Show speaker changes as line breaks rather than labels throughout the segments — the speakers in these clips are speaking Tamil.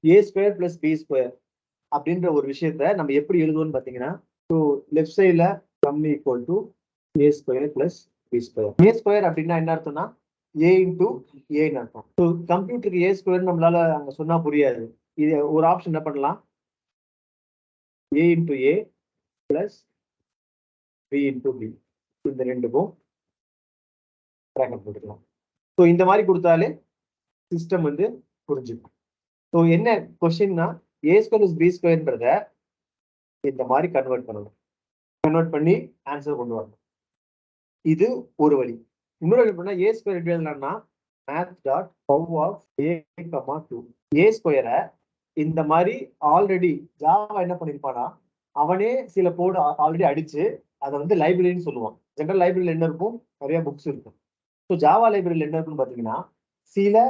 ஏ ஸ்கொயர் பிளஸ் பி ஸ்கொயர் அப்படின்ற ஒரு விஷயத்த நம்ம எப்படி எழுதுவோம்னு பார்த்தீங்கன்னா, ஸோ லெஃப்ட் சைடில் come equal to A square plus B square. A square அப்படின்னா என்ன அர்த்தம்னா ஏ இன்டூ ஏன்னு அர்த்தம். ஸோ கம்ப்யூட்டருக்கு ஏ ஸ்கொயர் நம்மளால அங்கே சொன்னா புரியாது. இது ஒரு ஆப்ஷன் என்ன பண்ணலாம், A into A plus B into B, இந்த ரெண்டுக்கும் ப்ராக்கெட் போட்டுக்கலாம். ஸோ இந்த மாதிரி கொடுத்தாலே சிஸ்டம் வந்து புரிஞ்சுக்கும். ஸோ என்ன கொஸ்டின்னா, ஏ ஸ்கொயர் இஸ் பி ஸ்கொயர்ன்றத இந்த மாதிரி கன்வெர்ட் பண்ணணும். கன்வெர்ட் பண்ணி ஆன்சர் கொண்டு வரணும். இது ஒரு வழி. இன்னொரு வழி பண்ணா ஏ ஸ்கொயர் எப்படி எழுதலாம்னா math dot pow of A comma 2. A ஸ்கொயரை இந்த மாதிரி ஆல்ரெடி ஜாவா என்ன பண்ணிருப்பானா, அவனே சில கோடு ஆல்ரெடி அடிச்சு அதை வந்து லைப்ரரின்னு சொல்லுவான். ஜென்ரல் லைப்ரரியில் என்ன இருக்கும், நிறைய புக்ஸ் இருக்கும். ஸோ ஜாவா லைப்ரரியில் என்ன இருக்குன்னு பார்த்தீங்கன்னா, சில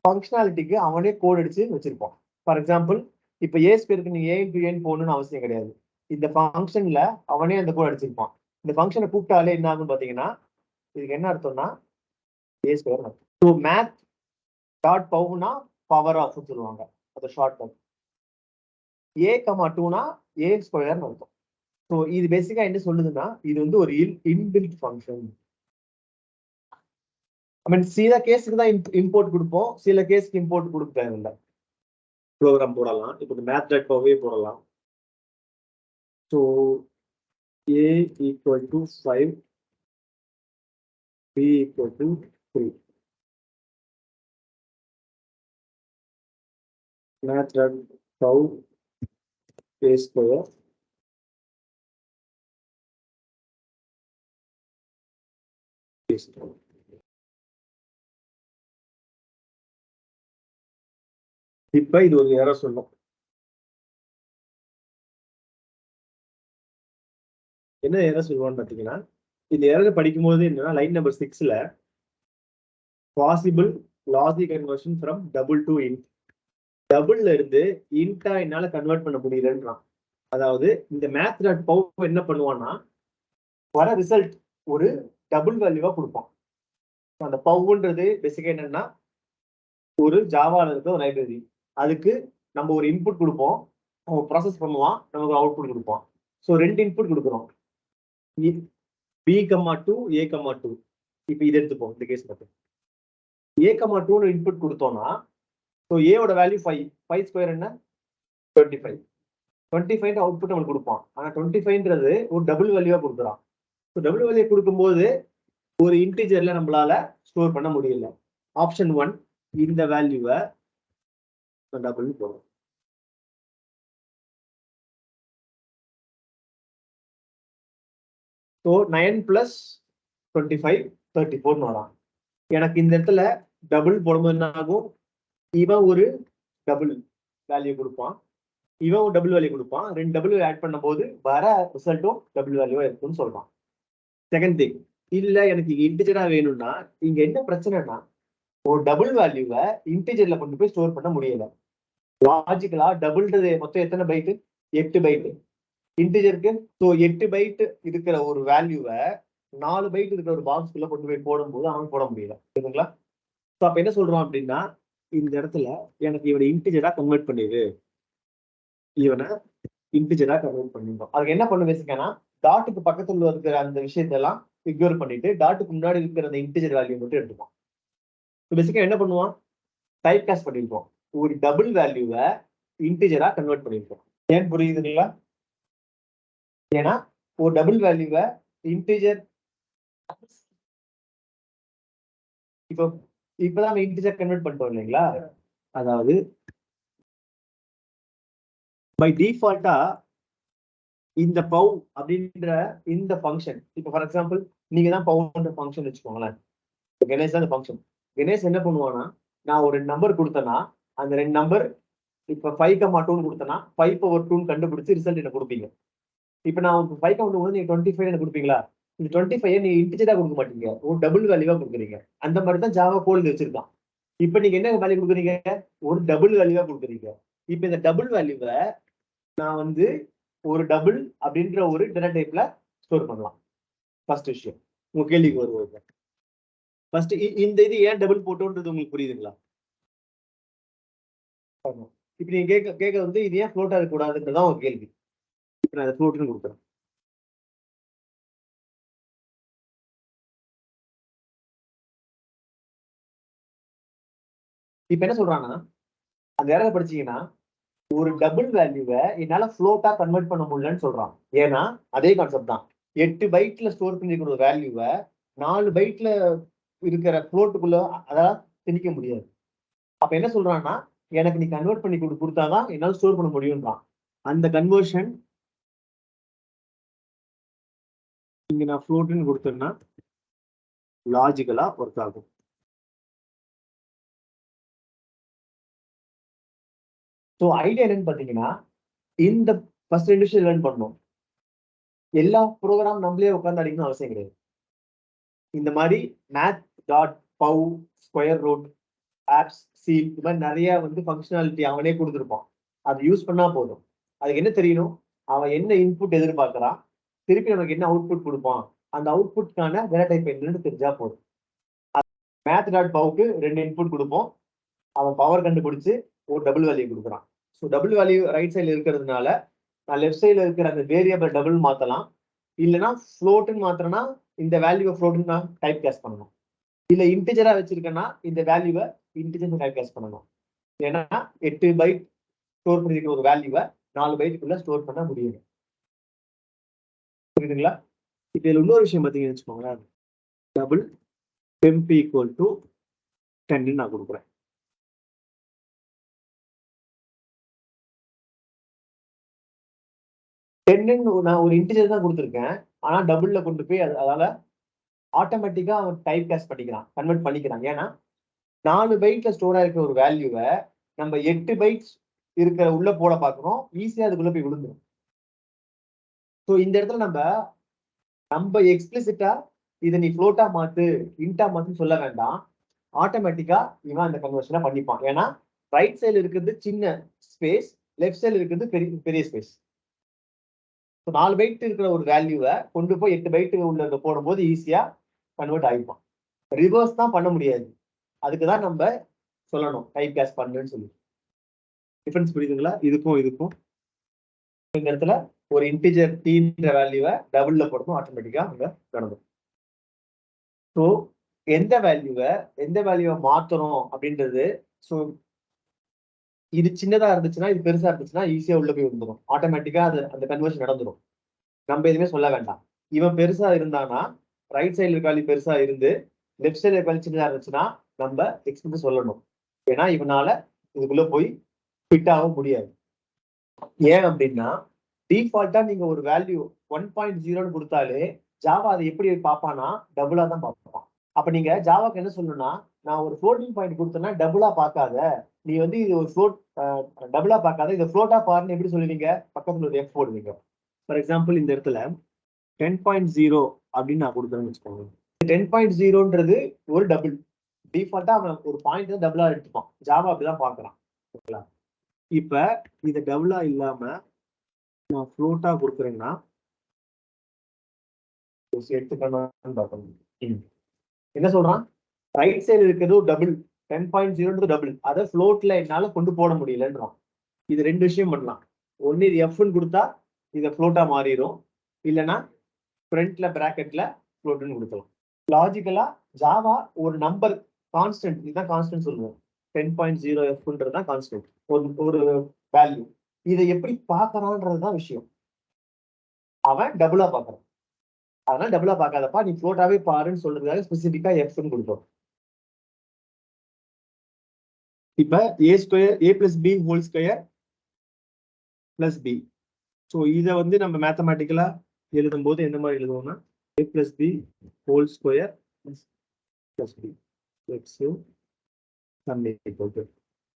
ஃபங்க்ஷனாலிட்டிக்கு அவனே கோட் அடிச்சு வச்சிருப்பான். ஃபார் எக்ஸாம்பிள், இப்போ ஏ ஸ்கொயருக்கு நீங்க ஏ இன்டூ ஏன்னு போகணும்னு அவசியம் கிடையாது. இந்த ஃபங்க்ஷன்ல அவனே அந்த கோட் அடிச்சிருப்பான். இந்த ஃபங்க்ஷனை கூப்பிட்டாலே என்ன ஆகும்னு பார்த்தீங்கன்னா, இதுக்கு என்ன அர்த்தம்னா ஏ ஸ்கொயர் அர்த்தம். ஸோ மேத் டாட் பவ்னா பவர் ஆஃப் சொல்லுவாங்க, அது ஷார்ட் டர்ம். ஏ கமா 2னா ஏ ஸ்கொயர்னு அர்த்தம். ஸோ இது பேசிக்கா என்ன சொல்லுதுன்னா, இது வந்து ஒரு இன்பில்ட் ஃபங்க்ஷன். ஐ மீன் சில கேஸுக்கு தான் இம்போர்ட் கொடுப்போம், சில கேஸ்க்கு இம்போர்ட் கொடுக்க தேவையில்லை. ப்ரோக்ராம் போடலாம். இப்போ மேத் டாட் பவ்வே போடலாம். So A equal to 5, B equal to 3. Math dot pow A square இப்ப இது ஒரு எரர் சொல்லும். என்ன எரர் சொல்லுவான்னு பாத்தீங்கன்னா, இந்த எரர் படிக்கும்போது என்னன்னா, லைன் நம்பர் 6ல possible logic conversion from double to int. டபுள்ல இருந்து இன்டா என்னால கன்வெர்ட் பண்ண முடியலன்றான். அதாவது இந்த மேத் டாட் பவ் என்ன பண்ணுவான்னா, வர ரிசல்ட் ஒரு டபுள் வேல்யூவா கொடுப்பான். அந்த பவ்ன்றது பேசிக்கா என்னன்னா, ஒரு ஜாவால இருக்க ஒரு லைப்ரரி. அதுக்கு நம்ம ஒரு இன்புட் கொடுப்போம், அவன் ப்ராசஸ் பண்ணுவான், நமக்கு அவுட்புட் கொடுப்பான். ஸோ 2 இன்புட் கொடுக்குறோம், பி கமா 2, ஏ கமா 2. இப்போ இது எடுத்துப்போம் இந்த கேஸ் மட்டும். ஏ கமா 2 இன்புட் கொடுத்தோம்னா, ஸோ ஏவோட வேல்யூ 5, 5 ஸ்கொயர் என்ன 25. 25 அவுட்புட் நம்மளுக்கு கொடுப்பான். ஆனால் 25ன்றது ஒரு டபுள் வேல்யூவா கொடுக்குறான். ஸோ டபுள் வேல்யூ கொடுக்கும்போது ஒரு இன்டிஜர்ல நம்மளால ஸ்டோர் பண்ண முடியல. ஆப்ஷன் 1 இந்த வேல்யூவை டபுள் போடும். ஸோ 9 + 25 34 வரான். எனக்கு இந்த இடத்துல டபுள் போடும்போது என்ன ஆகும், இவன் ஒரு டபுள் வேல்யூ கொடுப்பான், இவன் ஒரு டபுள் வேல்யூ கொடுப்பான். 2 டபுள் ஆட் பண்ணும் போது வர ரிசல்ட்டும் டபுள் வேல்யூவா இருக்கும்னு சொல்றான். செகண்ட் திங், இல்ல எனக்கு இன்டிஜரா வேணும்னா, இங்க என்ன பிரச்சனைனா, ஒரு டபுள் வேல்யூவை இன்டிஜர்ல கொண்டு போய் ஸ்டோர் பண்ண முடியல. லாஜிக்கலா டபுள்ன்றது மொத்தம் எத்தனை பைட்டு, 8 பைட்டு இன்டிஜருக்கு. ஸோ 8 பைட் இருக்கிற ஒரு வேல்யூவை 4 பைட் இருக்கிற ஒரு பாக்ஸ்குள்ள கொண்டு போய் போடும்போது அவன் போட முடியல. சரிங்களா? ஸோ அப்ப என்ன சொல்றோம் அப்படின்னா, இந்த இடத்துல எனக்கு இவனை இன்டிஜரா கன்வெர்ட் பண்ணிடு, இவனை இன்டிஜரா கன்வெர்ட் பண்ணிடும். அதுக்கு என்ன பண்ண பேசிக்கனா, டாட்டுக்கு பக்கத்துல இருக்கிற அந்த விஷயத்தெல்லாம் இக்னோர் பண்ணிட்டு டாட்டுக்கு முன்னாடி இருக்கிற அந்த இன்டிஜர் வேல்யூ மட்டும் எடுத்துப்போம். பேசிக்கா என்ன பண்ணுவான், டைப் காஸ்ட் பண்ணிருப்போம், ஒரு டபுள் வேல்யூவை இன்டிஜரா கன்வெர்ட் பண்ணிருப்போம். ஏன் புரியுதுங்களா? ஏன்னா ஒரு டபுள் வேல்யூவை இன்டிஜர், இப்பதான் நம்ம இன்டிஜர் கன்வெர்ட் பண்ணிட்டோம் இல்லைங்களா? அதாவது பை டிஃபால்ட்டா இந்த பவ் அப்படின்ற இந்த ஃபங்க்ஷன், இப்போ ஃபார் எக்ஸாம்பிள் நீங்க தான் பவ்ன்ற ஃபங்க்ஷன் வச்சுக்கோங்களேன். கணேஷ் தான் இந்த ஃபங்க்ஷன். கணேஷ் என்ன பண்ணுவான்னா, நான் ஒரு நம்பர் கொடுத்தேன்னா அந்த 2 நம்பர், இப்போ 5,2 கொடுத்தேன்னா 5/2 கண்டுபிடிச்சு ரிசல்ட் என்ன கொடுப்பீங்க. இப்போ நான் உங்களுக்கு 5,2 நீங்க 25 எனக்கு கொடுப்பீங்களா? இந்த 25 நீங்க இன்டிஜரா கொடுக்க மாட்டீங்க, ஒரு டபுள் வேல்யூவா கொடுக்குறீங்க. அந்த மாதிரி தான் ஜாவா கோட் வச்சிருக்கான். இப்போ நீங்க என்ன வேல்யூ கொடுக்குறீங்க, ஒரு டபுள் வேல்யூவா கொடுக்குறீங்க. இப்போ இந்த டபுள் வேல்யூவை நான் வந்து ஒரு டபுள் அப்படின்ற ஒரு டேட்டா டைப்ல ஸ்டோர் பண்ணலாம். ஃபர்ஸ்ட் விஷயம், உங்க கேள்விக்கு வருவோம். ஃபர்ஸ்ட் இந்த இது ஏன் டபுள் போட்டோன்றது உங்களுக்கு புரியுதுங்களா? இப்போ நீங்க கேட்க வந்து இது ஏன் ஃப்ளோட்டா இருக்கக்கூடாதுன்றதான் ஒரு கேள்வி. இப்போ நான் அதை ஃப்ளோட்னு கொடுக்குறேன். இப்ப என்ன சொல்றாங்கன்னா, அந்த இடத்துல படிச்சீங்கன்னா ஒரு டபுள் வேல்யூவை என்னால ஃப்ளோட்டா கன்வெர்ட் பண்ண முடியலன்னு சொல்றான். ஏன்னா அதே கான்செப்ட் தான். 8 பைட்ல ஸ்டோர் பண்ணிருக்கிற ஒரு வேல்யூவை 4 பைட்ல இருக்கிற ஃப்ளோட்டுக்குள்ள அதாவது திணிக்க முடியாது. அப்ப என்ன சொல்றான்னா, எனக்கு நீ கன்வெர்ட் பண்ணி கொடுத்தாதான் என்னால ஸ்டோர் பண்ண முடியும்ன்றான். அந்த கன்வர்ஷன் இங்க நான் ஃப்ளோட்னு கொடுத்தேன்னா லாஜிக்கலா ஒர்க் ஆகும். ஸோ ஐடியா என்னன்னு பாத்தீங்கன்னா, இந்த ஃபர்ஸ்ட் 2 விஷயம் லேர்ன் பண்ணணும். எல்லா ப்ரோக்ராம் நம்மளே உட்காந்து அடிக்கணும் அவசியம் கிடையாது. இந்த மாதிரி math dot pow square root abs ceil இது மாதிரி நிறைய வந்து ஃபங்க்ஷனாலிட்டி அவனே கொடுத்துருப்பான். அது யூஸ் பண்ணா போதும். அதுக்கு என்ன தெரியணும், அவன் என்ன இன்புட் எதிர்பார்க்கறான், திருப்பி நமக்கு என்ன அவுட்புட் கொடுப்பான், அந்த அவுட்புட்கான டேட்டா டைப் என்னன்னு தெரிஞ்சா போதும். மேத் டாட் பவுக்கு 2 இன்புட் கொடுப்போம். அவன் பவர் கண்டுபிடிச்சு ஒரு டபுள் வேல்யூ கொடுக்குறான். ஸோ டபுள் வேல்யூ ரைட் சைடில் இருக்கிறதுனால நான் லெஃப்ட் சைடில் இருக்கிற அந்த வேரியபிள் டபுள் மாற்றலாம். இல்லைன்னா ஃப்ளோட்டுன்னு மாத்திரனா இந்த வேல்யூவை ஃப்ளோட்டுன்னு நான் டைப் கேஸ் பண்ணணும். இல்லை இன்டிஜரா வச்சிருக்கேன்னா இந்த வேல்யூவை இன்டிஜர் டைப் கேஸ் பண்ணணும். ஏன்னா 8 பைட் ஸ்டோர் பண்ணிருக்கிற ஒரு வேல்யூவை 4 பைட்டுக்குள்ள ஸ்டோர் பண்ண முடியும். புரியுதுங்களா? இப்போ இதுல இன்னொரு விஷயம் பார்த்தீங்கன்னு வச்சுக்கோங்களேன், டபுள் டெம்ப் ஈக்குவல் டு 10 நான் கொடுக்குறேன். நான் ஒரு இன்டிஜர் தான் கொடுத்துருக்கேன். ஆனா டபுள்ல கொண்டு போய் அதால ஆட்டோமேட்டிக்கா அவன் டைப் கேஸ் பண்ணிக்கிறான், கன்வெர்ட் பண்ணிக்கிறான். ஏன்னா 4 பைட்ல ஸ்டோர் ஆயிருக்கிற ஒரு வேல்யூவை நம்ம 8 பைட்ஸ் இருக்கிற உள்ள போட பார்க்கணும், ஈஸியா அதுக்குள்ள போய் விழுந்துடும். ஸோ இந்த இடத்துல நம்ம எக்ஸ்பிளிசிட்டா இதை நீ ஃப்ளோட்டா மாத்து இன்டா மாத்துன்னு சொல்ல வேண்டாம். ஆட்டோமேட்டிக்கா இவன் அந்த கன்வர்ஷனை பண்ணிப்பான். ஏன்னா ரைட் சைடு இருக்கிறது சின்ன ஸ்பேஸ், லெஃப்ட் சைடு இருக்கிறது பெரிய பெரிய ஸ்பேஸ். 4 பைட் இருக்கிற ஒரு வேல்யூவை கொண்டு போய் 8 பைட்டு உள்ள போடும்போது ஈஸியா கன்வெர்ட் ஆகிப்பான். ரிவர்ஸ் தான் பண்ண முடியாது. அதுக்குதான் நம்ம சொல்லணும் டைப் கேஸ் பண்ணுன்னு சொல்லி. டிஃபரன்ஸ் புரியுதுங்களா? இதுக்கும் இந்த இடத்துல ஒரு இன்டிஜர் டீன்ற வேல்யூவை டபுள்ல போடணும், ஆட்டோமேட்டிக்கா அங்க நடந்துடும். ஸோ எந்த வேல்யூவை மாத்துறோம் அப்படின்றது, ஸோ இது சின்னதா இருந்துச்சுன்னா இது பெருசா இருந்துச்சுன்னா ஈஸியா உள்ள போய் வந்துடும். ஆட்டோமேட்டிக்கா அது அந்த கன்வர்ஷன் நடந்துடும். நம்ம எதுவுமே சொல்ல வேண்டாம். இவன் பெருசா இருந்தானா ரைட் சைடுல இருக்காளி பெருசா இருந்து லெஃப்ட் சைடுல இருக்காளி சின்னதா இருந்துச்சுன்னா நம்ம எக்ஸ்பிளிசிட்டா சொல்லணும். ஏன்னா இவனால இதுக்குள்ள போய் ஃபிட் ஆக முடியாது. ஏன் அப்படின்னா டிஃபால்ட்டா நீங்க ஒரு வேல்யூ 1.0ன்னு கொடுத்தாலே ஜாவா அதை எப்படி பார்ப்பானா டபுளா தான் பார்ப்பான். அப்ப நீங்க ஜாவாக்கு என்ன சொல்லணும்னா, நான் ஒரு ஃப்ளோட்டிங் பாயிண்ட் கொடுத்தேன்னா டபுளா பார்க்காத, நீ வந்து இது ஒரு ஃப்ளோட் டபுளா பார்க்காத, இதை ஃப்ளோட்டா பாருன்னு எப்படி சொல்லுவீங்க? பக்கத்துல ஒரு எஃப் போடுவீங்க. ஃபார் எக்ஸாம்பிள் இந்த இடத்துல 10.0 அப்படின்னு நான் கொடுக்குறேன்னு வச்சுக்கோங்க. 10.0ன்றது ஒரு டபுள். டிஃபால்ட்டா அவன் ஒரு பாயிண்ட் தான் டபுளா எடுத்துப்பான். ஜாவா அப்படிதான் பார்க்கறான். ஓகேங்களா? இப்ப இது டபுளா இல்லாம நான் ஃப்ளோட்டா கொடுக்குறேன்னா எடுத்துக்கணும்னு பார்க்கணும். என்ன சொல்றான்? ரைட் சைடு இருக்கிறது டபுள், 10.0 டபுள். அதை ஃப்ளோட்ல என்னால கொண்டு போட முடியலன்றான். இது 2 விஷயம் பண்ணலாம். ஒன்னு இது எஃப்னு கொடுத்தா இதை ஃப்ளோட்டா மாறிடும், இல்லைன்னா ஃப்ரண்ட்ல பிராக்கெட்ல ஃப்ளோட்னு கொடுக்கலாம். லாஜிக்கலா ஜாவா ஒரு நம்பர் கான்ஸ்டன்ட், இதுதான் கான்ஸ்டன்ட் சொல்லுவோம். 10.0 எஃப்ன்றது தான் கான்ஸ்டன்ட், ஒரு வேல்யூ. இதை எப்படி பார்க்கறான்றதுதான் விஷயம். அவன் டபுளா பார்க்கறான். அதனால டபுளா பார்க்காதப்பா, நீ ஃப்ளோட்டாவே பாருன்னு சொல்றதுக்காக ஸ்பெசிபிக்கா எஃப்னு கொடுத்தோம். இப்ப a plus B whole square plus B. So இதை வந்து நம்ம மேத்தமேட்டிக்கலா எழுதும் போது எந்த மாதிரி எழுதுவோம்னா a plus B whole square plus B.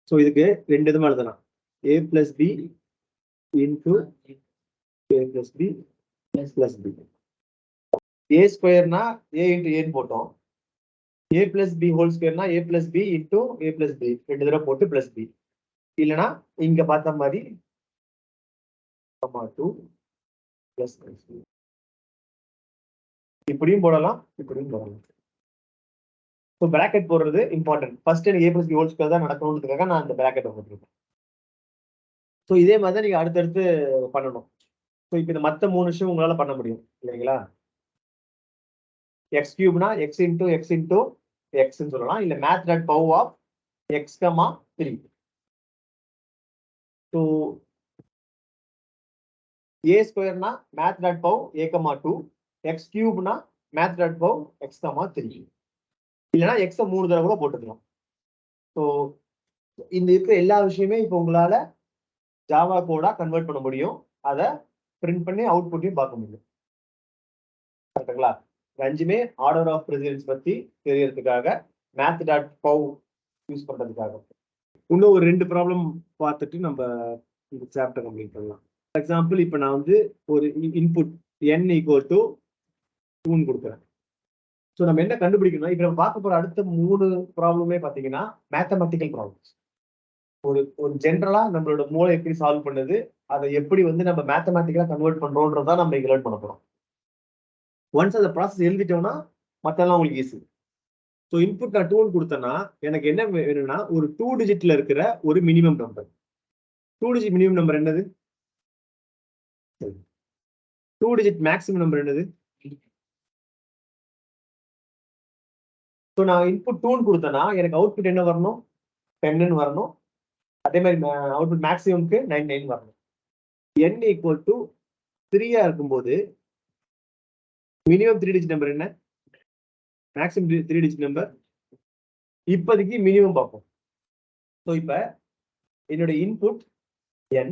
So இதுக்கு 2 விதமா எழுதலாம். a plus B into a plus B plus B. a ஸ்கொயர்னா a இன்டூ ஏன்னு போட்டோம். a பிளஸ் பி ஹோல் ஸ்கொயர்னா a plus B into a plus B 2 தடவை போட்டு பிளஸ் பி. இல்லைன்னா இங்க பார்த்த மாதிரி 2 பிளஸ் இப்படியும் போடலாம், இப்படியும் போடலாம். ஸோ பிராக்கெட் போடுறது இம்பார்ட்டன்ட். ஃபர்ஸ்ட் எனக்கு a plus B whole square தான் நடக்கணுன்றதுக்காக நான் அந்த பிராக்கெட்டை போட்டுருக்கேன். ஸோ இதே மாதிரி தான் நீங்க அடுத்தடுத்து பண்ணணும். ஸோ இப்போ இந்த மற்ற 3 விஷயம் உங்களால பண்ண முடியும் இல்லைங்களா? எக்ஸ் கியூப்னா எக்ஸ் இன்டூ எக்ஸ் இன்டூ எக்ஸ்ன்னு சொல்லலாம். இல்ல math dot pow of X comma 3. So A ஸ்கொயர்னா math dot pow A comma 2, X கியூப்னா math dot pow X comma 3. இல்லைன்னா எக்ஸை 3 தடவை கூட போட்டுக்கலாம். ஸோ இந்த இருக்கிற எல்லா விஷயமே இப்போ உங்களால ஜாவா கோடா கன்வெர்ட் பண்ண முடியும். அதை பிரிண்ட் பண்ணி அவுட்புட்டையும் பார்க்க முடியும். கரெக்டுங்களா? அஞ்சுமே ஆர்டர் ஆஃப் ப்ரெசிடென்ஸ் பத்தி தெரியறதுக்காக மேத் டாட் பவ் யூஸ் பண்றதுக்காக. இன்னும் ஒரு 2 ப்ராப்ளம் பார்த்துட்டு நம்ம இந்த சாப்டர் கம்ப்ளீட் பண்ணலாம். எக்ஸாம்பிள் இப்போ நான் வந்து ஒரு இன்புட் n ஈக்குவல் டு 2 கொடுக்குறேன். ஸோ நம்ம என்ன கண்டுபிடிக்கணும்? இப்போ நம்ம பார்க்க போற அடுத்த 3 ப்ராப்ளமே பார்த்தீங்கன்னா மேத்தமெட்டிக்கல் ப்ராப்ளம்ஸ். ஒரு ஜென்ரலா நம்மளோட மூளை எப்படி சால்வ் பண்ணுது, அதை எப்படி வந்து நம்ம மேத்தமெட்டிக்கலா கன்வெர்ட் பண்றோம்ன்றதான் நம்ம இங்க லேர்ன் பண்ண போறோம். ஒன்ஸ் அந்த ப்ராசஸ் எழுதிட்டோம்னா மத்தெல்லாம் உங்களுக்கு ஈஸி. ஸோ இன்புட் நான் 2 கொடுத்தேன்னா எனக்கு என்ன வேணும்னா ஒரு 2 டிஜிட்ல இருக்கிற ஒரு minimum number. 2 digit minimum number என்னது? 2 டிஜிட் மேக்ஸிமம் நம்பர் என்னது? ஸோ நான் இன்புட் 2 கொடுத்தேன்னா எனக்கு அவுட்புட் என்ன வரணும்? 10 வரணும். அதே மாதிரி அவுட்புட் மேக்ஸிமம்க்கு 99 வரணும். n ஈக்குவல் டு 3 இருக்கும்போது மினிமம் 3 டிஜிட் நம்பர் என்ன? Maximum 3 digit number. இப்போதைக்கு மினிமம் பார்ப்போம். ஸோ இப்போ என்னோட இன்புட் n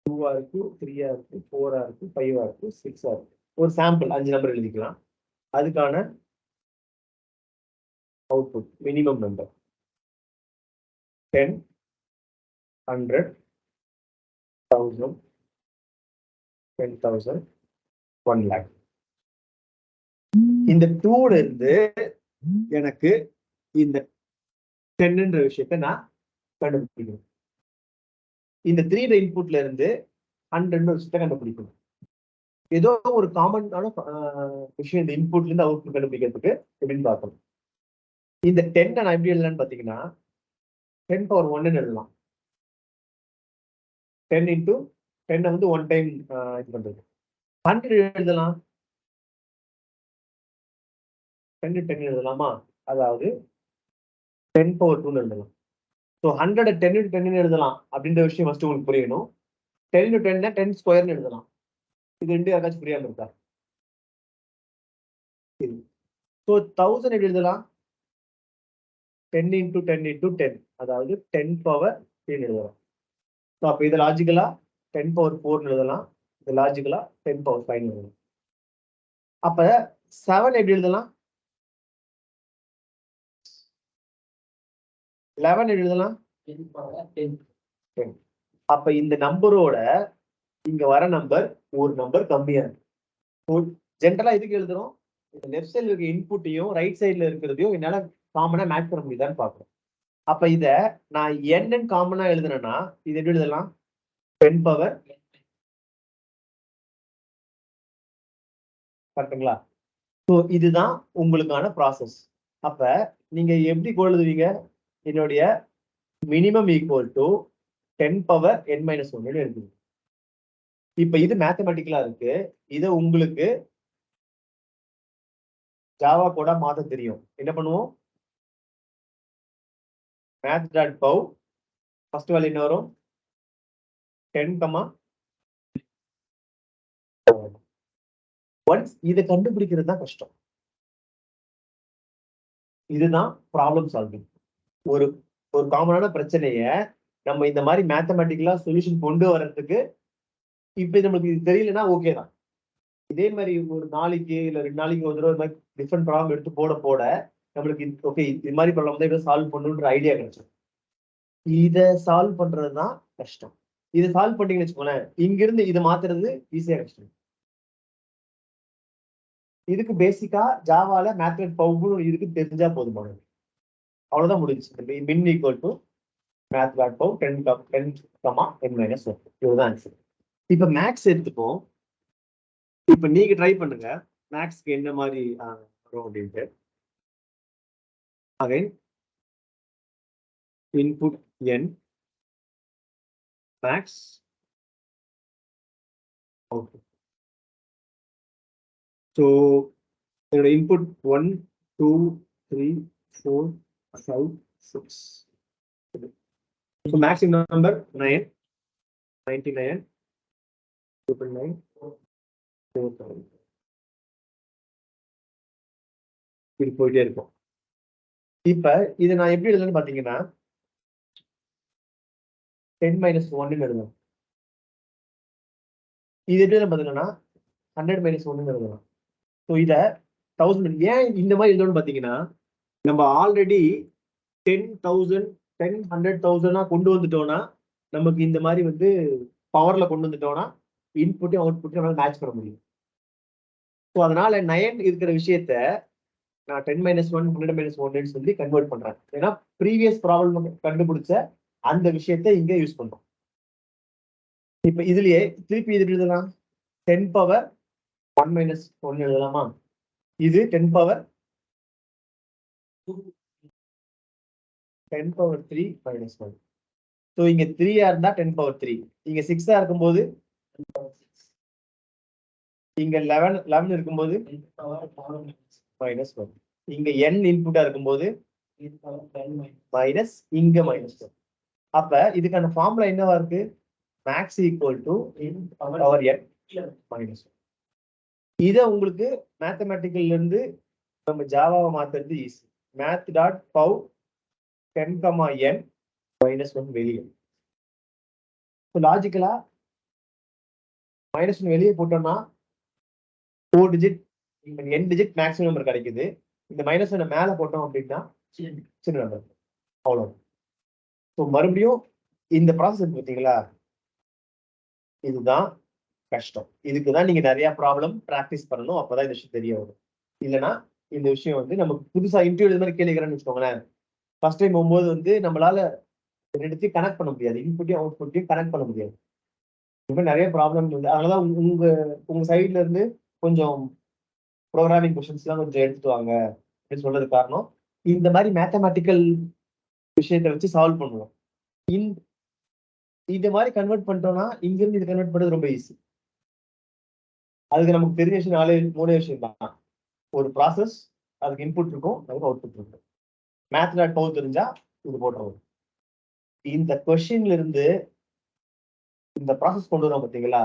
2 இருக்கு, 3 இருக்கு, 4 இருக்கு, 5 இருக்கு, 6 இருக்கு. ஒரு சாம்பிள் 5 நம்பர் எழுதிக்கலாம். அதுக்கான அவுட்புட் மினிமம் நம்பர் 10, 100, 1000, 10,000, 1 lakh. இந்த 2ல இருந்து எனக்கு இந்த 10ன்ற விஷயத்தை நான் கண்டுபிடிக்கணும். இந்த 3 இன்புட்ல இருந்து 100 விஷயத்தை கண்டுபிடிக்கணும். ஏதோ ஒரு காமனான விஷயம் இந்த இன்புட்ல இருந்து அவுட்புட் கண்டுபிடிக்கிறதுக்கு எப்படின்னு பார்க்கணும். இந்த 10 நான் எப்படி எழுதலாம்னு பாத்தீங்கன்னா 10 பவர் 1 எழுதலாம். 10 இன்டூ 10 வந்து 1 டைம் இது பண்றது. 100 எழுதலாம். 10 எழுதலாமா? அதாவது 10 பவர் 2 எழுதலாம். ஸோ 100 10 எழுதலாம் அப்படின்ற விஷயம் ஃபர்ஸ்ட் உங்களுக்கு புரியணும். 10 10 10 ஸ்கொயர்னு எழுதலாம். இது ரெண்டு யாராச்சும் புரியாம இருக்கா? ஸோ 1000 எப்படி எழுதலாம்? 10 இன்டூ 10 இன்டூ 10, அதாவது 10 பவர் 10 எழுதலாம். ஸோ அப்போ இது லாஜிக்கலா 10 பவர் 4 எழுதலாம். இது லாஜிக்கலா 10 பவர் 5 எழுதலாம். அப்ப 7 எப்படி எழுதலாம்? 11 எப்படி எழுதலாம்? 10. அப்ப இந்த நம்பரோட இங்க வர நம்பர் ஒரு நம்பர் கம்மியா இருக்கு. ஜென்ரலா எதுக்கு எழுதுறோம்? இந்த லெஃப்ட் சைடுல இருக்க இன்புட்டையும் ரைட் சைடுல இருக்கிறதையும் என்னால காமனா மேட்ச் பண்ண முடியுதான்னு பாக்குறோம். அப்ப இத நான் n காமனா எழுதுனேன்னா இது எப்படி எழுதலாம்? 10 பவர் கரெக்ட்டுங்களா? ஸோ இதுதான் உங்களுக்கான ப்ராசஸ். அப்ப நீங்க எப்படி எழுதுவீங்க? என்னுடைய minimum equal to 10 power n-1 எழுதுவீங்க. இப்ப இது மேத்தமெட்டிக்கலா இருக்கு. இதை உங்களுக்கு ஜாவா கோடா மாத்த தெரியும். என்ன பண்ணுவோம்? Math dot bow first value என்ன வரும்? 10, ஒன்ஸ் இதை கண்டுபிடிக்கிறது தான் கஷ்டம். இதுதான் ப்ராப்ளம் சால்விங். ஒரு ஒரு காமனான பிரச்சனைய நம்ம இந்த மாதிரி மேத்தமெட்டிக்கலா சொல்யூஷன் கொண்டு வர்றதுக்கு இப்ப நம்மளுக்கு இது தெரியலன்னா ஓகே தான். இதே மாதிரி ஒரு நாளைக்கு இல்ல 2 நாளைக்கு ஒரு தடவை மாதிரி டிஃப்ரெண்ட் ப்ராப்ளம் எடுத்து போட போட நம்மளுக்கு ஓகே இது மாதிரி ப்ராப்ளம் தான் இதை சால்வ் பண்ணணுன்ற ஐடியா கிடைச்சிடும். இதை சால்வ் பண்றதுதான் கஷ்டம். இதை சால்வ் பண்ணீங்கன்னு வச்சுக்கோங்களேன், இங்கிருந்து இதை மாத்துறது ஈஸியா கஷ்டம். இதுக்கு பேசிக்கா ஜாவால மேத்மெட் பவுன்னு இதுக்கு தெரிஞ்சா போதுமானது. அவ்வளவுதான் முடிஞ்சு. மின் equal to math dot pow 10, 10, n-1. இதுதான் ஆன்சர். இப்ப மேக்ஸ் எடுத்துப்போம். இப்ப நீங்க ட்ரை பண்ணுங்க மேக்ஸ்க்கு என்ன மாதிரி வரும் அப்படின்ட்டு. Again input n max output. So என்னோட இன்புட் 1 2 3 4 5 6. ஸோ மேக்ஸிமம் நம்பர் 9 99 9 4 இது போயிட்டே இருக்கும். இப்ப இதை நான் எப்படி எழுதுன்னு பாத்தீங்கன்னா 10 - 1 எழுதணும். இது எப்படி பார்த்தீங்கன்னா 100 - 1 எழுதணும். ஸோ இதை 1000 ஏன் இந்த மாதிரி எழுதணும்னு பாத்தீங்கன்னா நம்ம ஆல்ரெடி 10,000 10 100,000 கொண்டு வந்துட்டோம்னா நமக்கு இந்த மாதிரி வந்து பவர்ல கொண்டு வந்துட்டோம்னா இன்புட்டையும் அவுட்புட்டையும் நம்மளால மேட்ச் பண்ண முடியும். ஸோ அதனால 9 இருக்கிற விஷயத்த நான் 10 - 1 100 - 1 சொல்லி கன்வெர்ட் பண்றேன். ஏன்னா ப்ரீவியஸ் ப்ராப்ளம் கண்டுபிடிச்ச அந்த விஷயத்த இங்க யூஸ் பண்றோம். இப்ப இதுலயே திருப்பி இது எழுதலாம் 10 பவர் 1 - 1 எழுதலாமா? இது 10 பவர் 3 - 1. ஸோ இங்க 3 இருந்தா 10 பவர் 3, இங்க 6 இருக்கும்போது இங்க 11 இருக்கும்போது -1, இங்க n இன்புட்டா இருக்கும்போது மைனஸ் இங்க -1. அப்ப இதுக்கான ஃபார்முலா என்னவா இருக்கு? Max equal to power n -1. இதை உங்களுக்கு மேத்தமெட்டிக்கல்ல இருந்து நம்ம ஜாவாவை மாத்துறது easy. Math dot pow 10, n -1 வெளியே. லாஜிக்கலா -1 வெளியே போட்டோம்னா 4 digit n digit maximum number கிடைக்குது. இந்த -1 மேல போட்டோம் அப்படின்னா சின்ன நம்பர், அவ்வளவு. ஸோ மறுபடியும் இந்த ப்ராசஸ் பார்த்தீங்களா, இதுதான் கஷ்டம். இதுக்குதான் நீங்க நிறைய ப்ராப்ளம் பிராக்டிஸ் பண்ணணும். அப்பதான் இந்த விஷயம் தெரிய வரும். இல்லைன்னா இந்த விஷயம் வந்து நமக்கு புதுசா இன்டர்வியூ மாதிரி கேள்விக்கிறேன்னு வச்சுக்கோங்களேன். ஃபர்ஸ்ட் டைம் போகும்போது வந்து நம்மளால ரெண்டுத்தையும் கனெக்ட் பண்ண முடியாது, இன்புட்டையும் அவுட்புட்டையும் கனெக்ட் பண்ண முடியாது. இந்த நிறைய ப்ராப்ளம் வந்து அதனாலதான் உங்க சைட்ல இருந்து கொஞ்சம் ப்ரோக்ராமிங் கொஸ்டின்ஸ் எல்லாம் கொஞ்சம் எடுத்துட்டு வாங்க அப்படின்னு சொல்றது காரணம், இந்த மாதிரி மேத்தமேட்டிக்கல் விஷயத்தை வச்சு சால்வ் பண்ணுவோம். இந்த மாதிரி கன்வெர்ட் பண்ணிட்டோம்னா இங்க இருந்து இது கன்வெர்ட் பண்றது ரொம்ப ஈஸி. அதுக்கு நமக்கு தெரிஞ்ச விஷயம் 3 விஷயம் தான். ஒரு ப்ராசஸ், அதுக்கு இன்புட் இருக்கும், அதுக்கு அவுட்புட் இருக்கும். மேத் டாட் பவ் தெரிஞ்சா இது போட்டுருவோம். இந்த கொஸ்டின்ல இருந்து இந்த ப்ராசஸ் கொண்டு வரோம் பார்த்தீங்களா,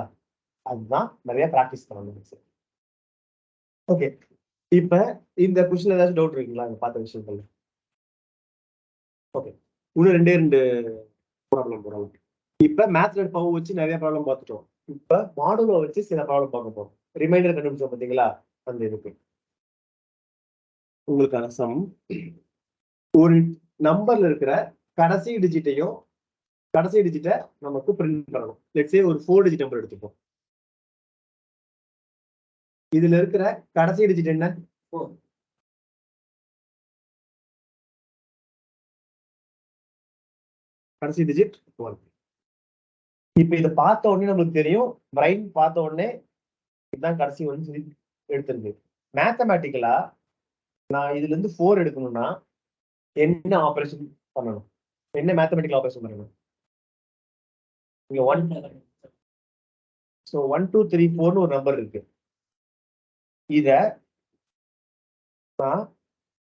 அதுதான் நிறைய ப்ராக்டிஸ் பண்ணணும். ஓகே, இப்ப இந்த கொஸ்டின்ல ஏதாச்சும் டவுட் இருக்குங்களா பார்த்த விஷயங்கள்ல? ஓகே, இன்னும் 2 ப்ராப்ளம் போடலாம். இப்ப மேத் டாட் பவ் வச்சு நிறைய ப்ராப்ளம் பார்த்துட்டோம். இப்ப மாடுலோ வச்சு சில ப்ராப்ளம் பார்க்க போறோம். ரிமைண்டர் கண்டுபிடிச்சோம் பார்த்தீங்களா, அந்த இருக்கு உங்களுக்கான சம். ஒரு நம்பர்ல இருக்கிற கடைசி டிஜிட்டையும் கடைசி டிஜிட்டை நமக்கு பிரிண்ட் பண்ணணும். லெட்ஸ் சே ஒரு 4 டிஜிட் நம்பர் எடுத்துப்போம். இதுல இருக்கிற கடைசி டிஜிட் என்ன? 4. கடைசி டிஜிட் 1. இப்ப இதை பார்த்த உடனே நமக்கு தெரியும், பிரைன் பார்த்த உடனே இதுதான் கடைசி ஒன்று சொல்லி எடுத்திருக்கு. மேத்தமேட்டிக்கலா நான் இதுல இருந்து 4 எடுக்கணும்னா என்ன ஆபரேஷன் பண்ணணும்? என்ன மேத்தமெட்டிக்கல் ஆபரேஷன் பண்ணணும்? இங்க 1. ஸோ 1 2 3 4ன்னு ஒரு நம்பர் இருக்கு. இத நான்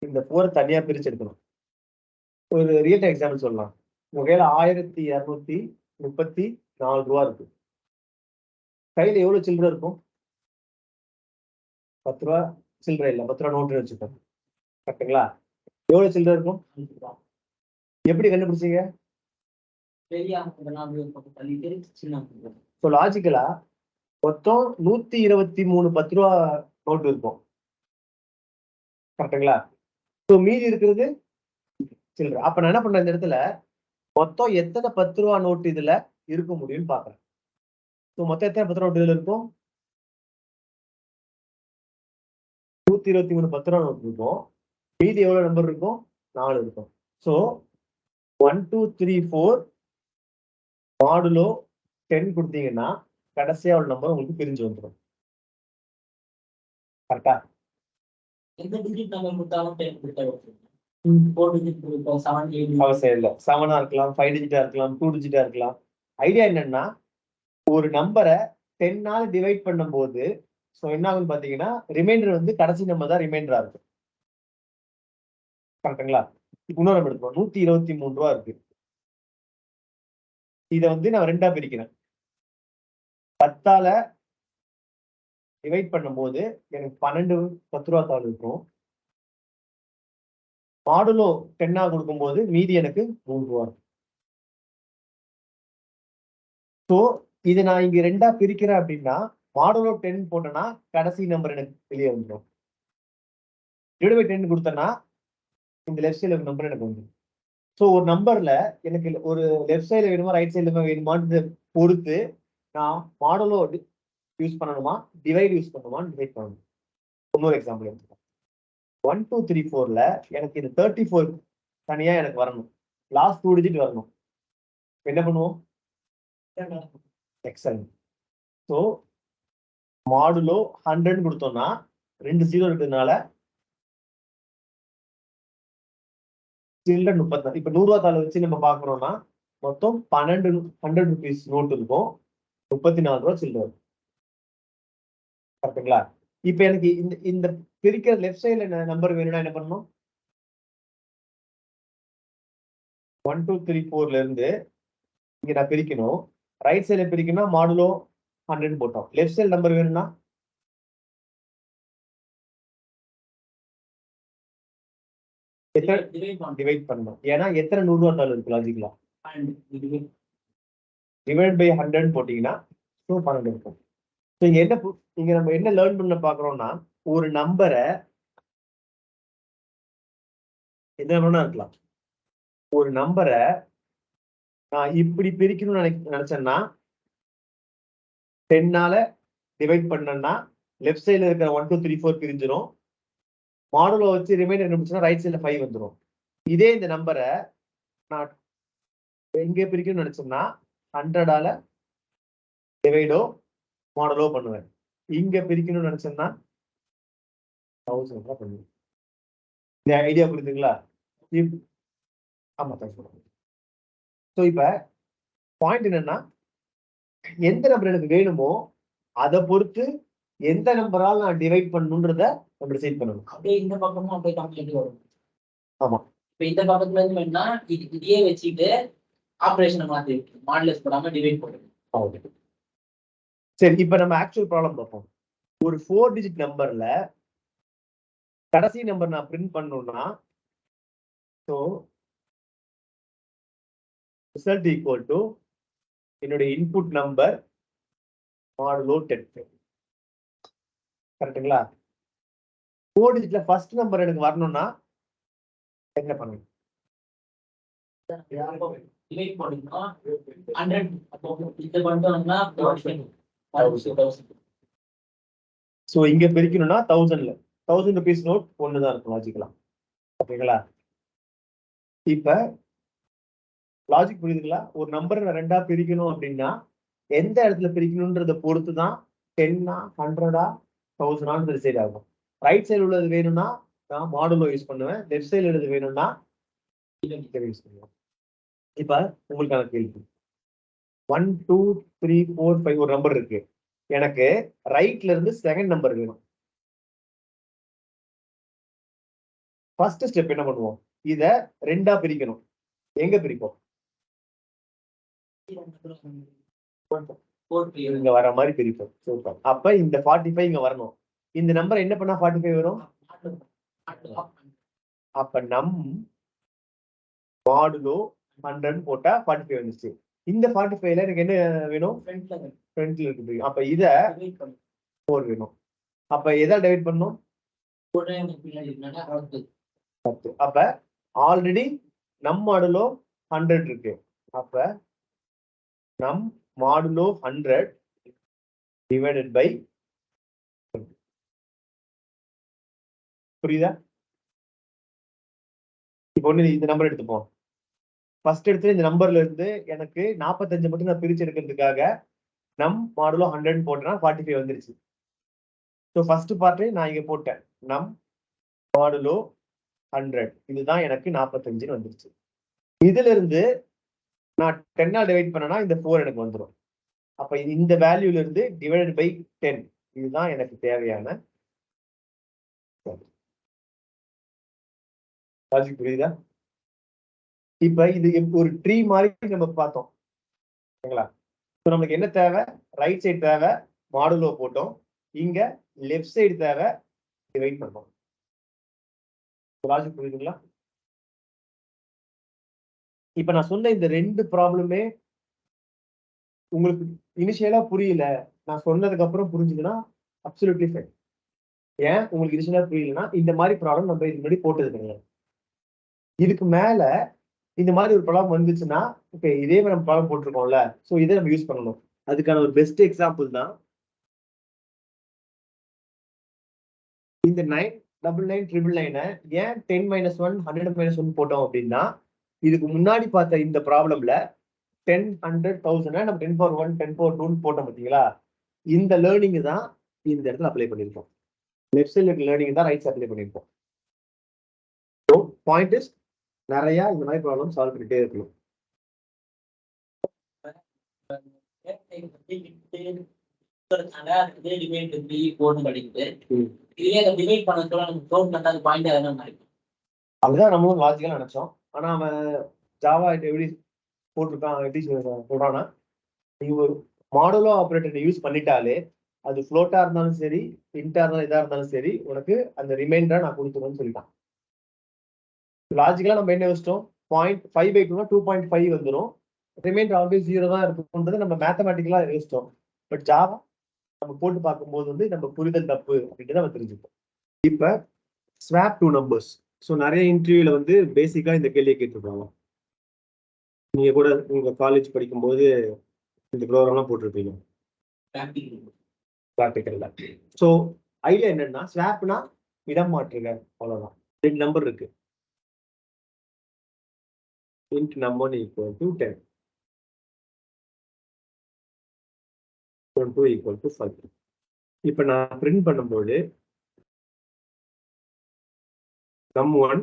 இந்த 4 தனியா பிரிச்சு எடுக்கணும். ஒரு ரியல் டைம் எக்ஸாம்பிள் சொல்லலாம். உங்க கையில 1234 ரூபா இருக்கு. கையில எவ்வளவு சில்லறை இருக்கும்? 10 ரூபா சில்லறை இல்ல, 10 ரூபா நோட்டு வச்சுக்கோங்க. கரெக்டுங்களா? எவ்வளவு சில்லறை இருக்கும்? எப்படி கண்டுபிடிச்சீங்க? லாஜிக்கலா மொத்தம் 123 10 ரூபா நோட்டு இருக்கும். கரெக்டுங்களா? ஸோ மீதி இருக்கிறது சில்லறை. அப்ப நான் என்ன பண்றேன், இந்த இடத்துல மொத்தம் எத்தனை 10 ரூபா நோட்டு இதுல இருக்க முடியும்னு பாக்குறேன். ஸோ மொத்தம் எத்தனை 10 ரூபா நோட்டு இதுல இருக்கும்? 123 10 ரூபா நோட்டு இருக்கும். மீதி எவ்வளவு நம்பர் இருக்கும்? 4 இருக்கும். ஸோ 1 2 3 4 மாடுலோ 10 கொடுத்தீங்கன்னா கடைசியா உள்ள நம்பர் உங்களுக்கு பிரிஞ்சு வந்துடும். கரெக்டா? எந்த டிஜிட் நம்பர் கொடுத்தாலும் 10 கொடுத்தாலும் அவசியம் இல்லை. 7 இருக்கலாம், 5 டிஜிட்டா இருக்கலாம், 2 டிஜிட்டா இருக்கலாம். ஐடியா என்னன்னா ஒரு நம்பரை 10 டிவைட் பண்ணும்போது ஸோ என்ன ஆகும்னு பாத்தீங்கன்னா ரிமைண்டர் வந்து கடைசி நம்பர் தான் ரிமைண்டரா இருக்கும். கரெக்டுங்களா? இன்னொரு நம்பர் எடுத்துக்கோ 123 ரூபா இருக்கு. இதை வந்து நான் 2ஆ பிரிக்கிறேன். 10 டிவைட் பண்ணும்போது எனக்கு 12 10 ரூபா தாள் இருக்கும். மாடுலோ 10 கொடுக்கும்போது மீதி எனக்கு 3 ரூபா. ஸோ இதை நான் இங்க 2ஆ பிரிக்கிறேன் அப்படின்னா மாடுலோ 10 போட்டேன்னா கடைசி நம்பர் எனக்கு வெளியே வந்துடும். டிவைட் பை 10 கொடுத்தேன்னா இந்த லெஃப்ட் சைடுல நம்பர் எனக்கு வந்துடும். ஸோ ஒரு நம்பர்ல எனக்கு ஒரு லெஃப்ட் சைடுல வேணுமா ரைட் சைடுல வேணுமான்னு பொறுத்து நான் மாடுலோ யூஸ் பண்ணணுமா டிவைட் யூஸ் பண்ணுமான்னு டிவைட் பண்ணணும். இன்னொரு எக்ஸாம்பிள் எடுத்துக்கோங்க. 1 2 3 4ல எனக்கு இந்த 34 தனியா எனக்கு வரணும். லாஸ்ட் 2 டிஜிட் வரணும். என்ன பண்ணுவோம்? எக்ஸலன்ட். ஸோ மாடுலோ 100 கொடுத்தோம்னா 2 0 இருக்கிறதுனால சில்லர் 34. இப்ப 100 ரூபா தாளை வச்சு நம்ம பாக்குறோம்னா மொத்தம் 12 100 ருபீஸ் நோட் இருக்கும். 34 ரூபா சில்லர். கரெக்டுங்களா? இப்ப எனக்கு இந்த இந்த பிரிக்கிற லெஃப்ட் சைடுல நம்பர் வேணும்னா என்ன பண்ணணும்? 1 2 3 4ல இருந்து இங்க நான் பிரிக்கணும். ரைட் சைடுல பிரிக்கணும் மாடுலோ 100 போட்டோம். லெஃப்ட் சைடு நம்பர் வேணும்னா டிவைட் பண்ணணும். ஏன்னா எத்தனை 100 ரூபா தாள் இருக்கு லாஜிக்கலா? டிவைட் பை 100 போட்டீங்கன்னா 12 இருக்கும். ஸோ இங்க என்ன இங்க நம்ம என்ன லேர்ன் பண்ண பாக்குறோம்னா ஒரு நம்பரை என்ன வேணா இருக்கலாம். ஒரு நம்பரை நான் இப்படி பிரிக்கணும்னு நினைச்சேன்னா 10 டிவைட் பண்ணேன்னா லெஃப்ட் சைடுல இருக்கிற 1 2 3 4 பிரிஞ்சிடும். மாடுலோ வச்சு ரிமைண்டர் கண்டுபிடிச்சா ரைட் சைடுல 5 வந்துடும். இதே இந்த நம்பரை நான் எங்க பிரிக்கணும்னு நினைச்சோம்னா 100 டிவைடோ மாடுலோ பண்ணுவேன். இங்க பிரிக்கணும்னு நினைச்சோம்னா 1000 பண்ணுவேன். இந்த ஐடியா புரியுதுங்களா? ஆமா சொல்லுங்க. ஸோ இப்ப பாயிண்ட் என்னன்னா எந்த நம்பர் எனக்கு வேணுமோ அதை பொறுத்து எந்த நம்பரால் நான் டிவைட் பண்ணணுன்றத நம்ம டிசைட் பண்ணணும்.
அப்படியே இந்த பக்கமும் அப்படியே கால்குலேட் வரும்.
ஆமா.
இப்ப இந்த பக்கத்துல இருந்து வேணா இதையே வச்சுட்டு ஆபரேஷனை மாத்தி மாடுலஸ் போடாம டிவைட் பண்ணுங்க.
சரி, இப்ப நம்ம ஆக்சுவல் ப்ராப்ளம் பார்ப்போம். ஒரு 4 டிஜிட் நம்பர்ல கடைசி நம்பர் நான் பிரிண்ட் பண்ணணும்னா ஸோ ரிசல்ட் ஈக்குவல் டு என்னுடைய இன்புட் நம்பர் மாடுலோ 10. கரெக்டுங்களா? 4 டிஜிட்ல ஃபர்ஸ்ட் நம்பர் எனக்கு வரணும்னா என்ன பண்ணணும்?
டிவைட் பண்ணனும்னா 100 அப்போ இந்த பண்ணோம்னா 1000.
சோ இங்க பிரிக்கணும்னா 1000ல 1000 ருபீஸ் நோட் ஒண்ணுதான் இருக்கும் லாஜிக்கலா. ஓகேங்களா? இப்ப லாஜிக் புரியுதுங்களா? ஒரு நம்பரை 2ஆ பிரிக்கணும் அப்படின்னா எந்த இடத்துல பிரிக்கணும்ன்றத பொறுத்து தான் 10 100 1000 டிசைட் ஆகும். ரைட் சைடு உள்ளது வேணும்னா நான் மாடுலோ யூஸ் பண்ணுவேன். லெஃப்ட் சைடு உள்ளது வேணும்னா யூஸ் பண்ணுவேன். இப்ப உங்களுக்கான கேள்வி 1 2 3 4 5 ஒரு நம்பர் இருக்கு. எனக்கு ரைட்ல இருந்து செகண்ட் நம்பர் வேணும். ஃபர்ஸ்ட் ஸ்டெப் என்ன பண்ணுவோம்? இத 2ஆ பிரிக்கணும். எங்க பிரிப்போம்? இங்க வர மாதிரி பிரிப்போம். சூப்பர். அப்ப இந்த 45 இங்க வரணும். இந்த நம்பர் என்ன பண்ணா 45 வரும்? அப்ப நம் மாடுலோ 100 போட்டா 45 வந்துச்சு. இந்த 45ல எனக்கு என்ன வேணும்? ஃப்ரண்ட்ல இருக்கு. அப்ப இத 4 வேணும். அப்ப எதை டிவைட் பண்ணணும்? 10. அப்ப ஆல்ரெடி நம் மாடுலோ 100 இருக்கு. அப்ப நம் மாடுலோ 100 டிவைடட் பை புரியுதா? இப்போ ஒண்ணு இந்த நம்பர் எடுத்துப்போம். ஃபர்ஸ்ட் எடுத்து இந்த நம்பர்ல இருந்து எனக்கு 45 மட்டும் நான் பிரிச்சு எடுக்கிறதுக்காக நம் மாடுலோ 100 போட்டேன்னா 45 வந்துருச்சு. ஸோ ஃபர்ஸ்ட் பார்ட் நான் இங்க போட்டேன். நம் மாடுலோ 100 இதுதான் எனக்கு 45 வந்துருச்சு. இதுல இருந்து நான் 10 டிவைட் பண்ணனா இந்த 4 எனக்கு வந்துடும். அப்ப இந்த வேல்யூல இருந்து டிவைடட் பை 10 இதுதான் எனக்கு தேவையான லாஜிக். புரியுதா? இப்ப இது ஒரு ட்ரீ மாதிரி நம்ம பார்த்தோம் சரிங்களா? நமக்கு என்ன தேவை? ரைட் சைடு தேவை, மாடுலோ போட்டோம். இங்க லெஃப்ட் சைடு தேவை, டிவைட் பண்ணோம். லாஜிக் புரியுதுங்களா? இப்ப நான் சொன்ன இந்த 2 ப்ராப்ளமே உங்களுக்கு இனிஷியலா புரியல, நான் சொன்னதுக்கு அப்புறம் புரிஞ்சுதுன்னா அப்சல்யூட்லி ஃபைன். ஏன் உங்களுக்கு இனிஷியலா புரியலன்னா இந்த மாதிரி ப்ராப்ளம் நம்ம இதுக்கு முன்னாடி போட்டது கிடையாது. இதுக்கு மேல இந்த மாதிரி ஒரு ப்ராப்ளம் வந்துச்சுன்னா ஓகே இதே மாதிரி நம்ம ப்ராப்ளம் போட்டிருக்கோம்ல, ஸோ இதை நம்ம யூஸ் பண்ணணும். அதுக்கான ஒரு பெஸ்ட் எக்ஸாம்பிள் தான் இந்த 99999 ஏன் 10 - 1 100 - 1 போட்டோம் அப்படின்னா, இதுக்கு முன்னாடி பார்த்த இந்த ப்ராப்ளம்ல 10 100 1000 நம்ம 10 power 1 10 power 2 போட்டோம் பார்த்தீங்களா? இந்த லேர்னிங் தான் இந்த இடத்துல அப்ளை பண்ணியிருக்கோம். லெஃப்ட் சைடுல இருக்க லேர்னிங் தான் ரைட் சைடு அப்ளை பண்ணியிருக்கோம். ஸோ பாயிண்ட் இஸ் நிறைய இந்த மாதிரி ப்ராப்ளம் சால்வ் பண்ணிட்டே இருக்கணும். அதுதான் நம்மளும் லாஜிக்கலா நினைச்சோம். ஆனா அவன் ஜாவா எப்படி போட்டிருக்கான், எப்படி சொல்றான்னா நீங்க ஒரு மாடுலோ ஆபரேட்டர் யூஸ் பண்ணிட்டாலே அது ஃப்ளோட்டா இருந்தாலும் சரி, இன்டா இருந்தாலும் இதா இருந்தாலும் சரி, உனக்கு அந்த ரிமைண்டரை நான் கொடுத்துருவேன்னு சொல்லிட்டான். லாஜிக்கலா நம்ம என்ன யோசிச்சோம், 0.5/2 2.5 வந்துடும். ரிமைண்டர் ஆல்வேஸ் 0 தான் இருக்கும்ன்றது நம்ம மேத்தமேட்டிக்கலா யோசிச்சோம். பட் ஜாவா நம்ம போட்டு பார்க்கும்போது வந்து நம்ம புரிதல் தப்பு அப்படின்ட்டு நம்ம தெரிஞ்சுப்போம். இப்ப ஸ்வாப் 2 நம்பர்ஸ். ஸோ நிறைய இன்டர்வியூல வந்து பேசிக்கா இந்த கேள்வியை கேட்டிருப்பாங்க. நீங்க கூட உங்க காலேஜ் படிக்கும்போது இந்த ப்ரோக்ராம்லாம் போட்டிருப்பீங்க ப்ராக்டிக்கல்ல. ஸோ ஐடியா என்னன்னா ஸ்வாப்னா இடம் மாற்றுங்க, அவ்வளவுதான். 2 நம்பர் இருக்கு. int num1 equal to 10, num2 equal to 5. இப்ப நான் பிரிண்ட் பண்ணும்போது num1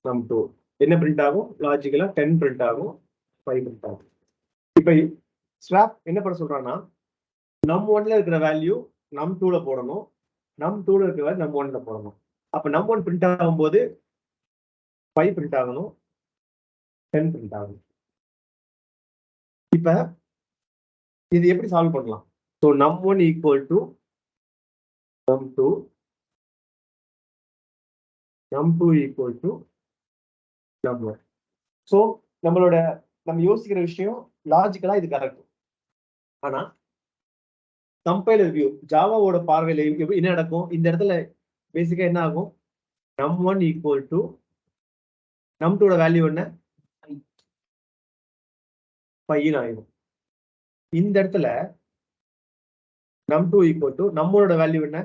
num2 என்ன பிரிண்ட் ஆகும்? லாஜிக்கலா 10 பிரிண்ட் ஆகும், 5 பிரிண்ட் ஆகும். இப்ப ஸ்வாப் என்ன பண்ண சொல்றான்னா num1ல இருக்கிற வேல்யூ num2ல போடணும், num2ல இருக்கிற வேல்யூ num1ல போடணும். அப்ப num1 பிரிண்ட் ஆகும்போது 5 பிரிண்ட் ஆகணும், 10 பிரிண்ட் ஆகணும். இப்ப இது எப்படி சால்வ் பண்ணலாம்? So num1 equal to num2, num2 equal to num1. So நம்ம யோசிக்கிற விஷயம் லாஜிக்கலா இது கரெக்ட். ஆனா கம்பைலர் வியூ ஜாவாவோட பார்வையில என்ன நடக்கும்? இந்த இடத்துல பேசிக்கா என்ன ஆகும்? num1 equal to num2 value என்ன? 5 ஆயிடும். இந்த இடத்துல num2 equal to num1 value என்ன?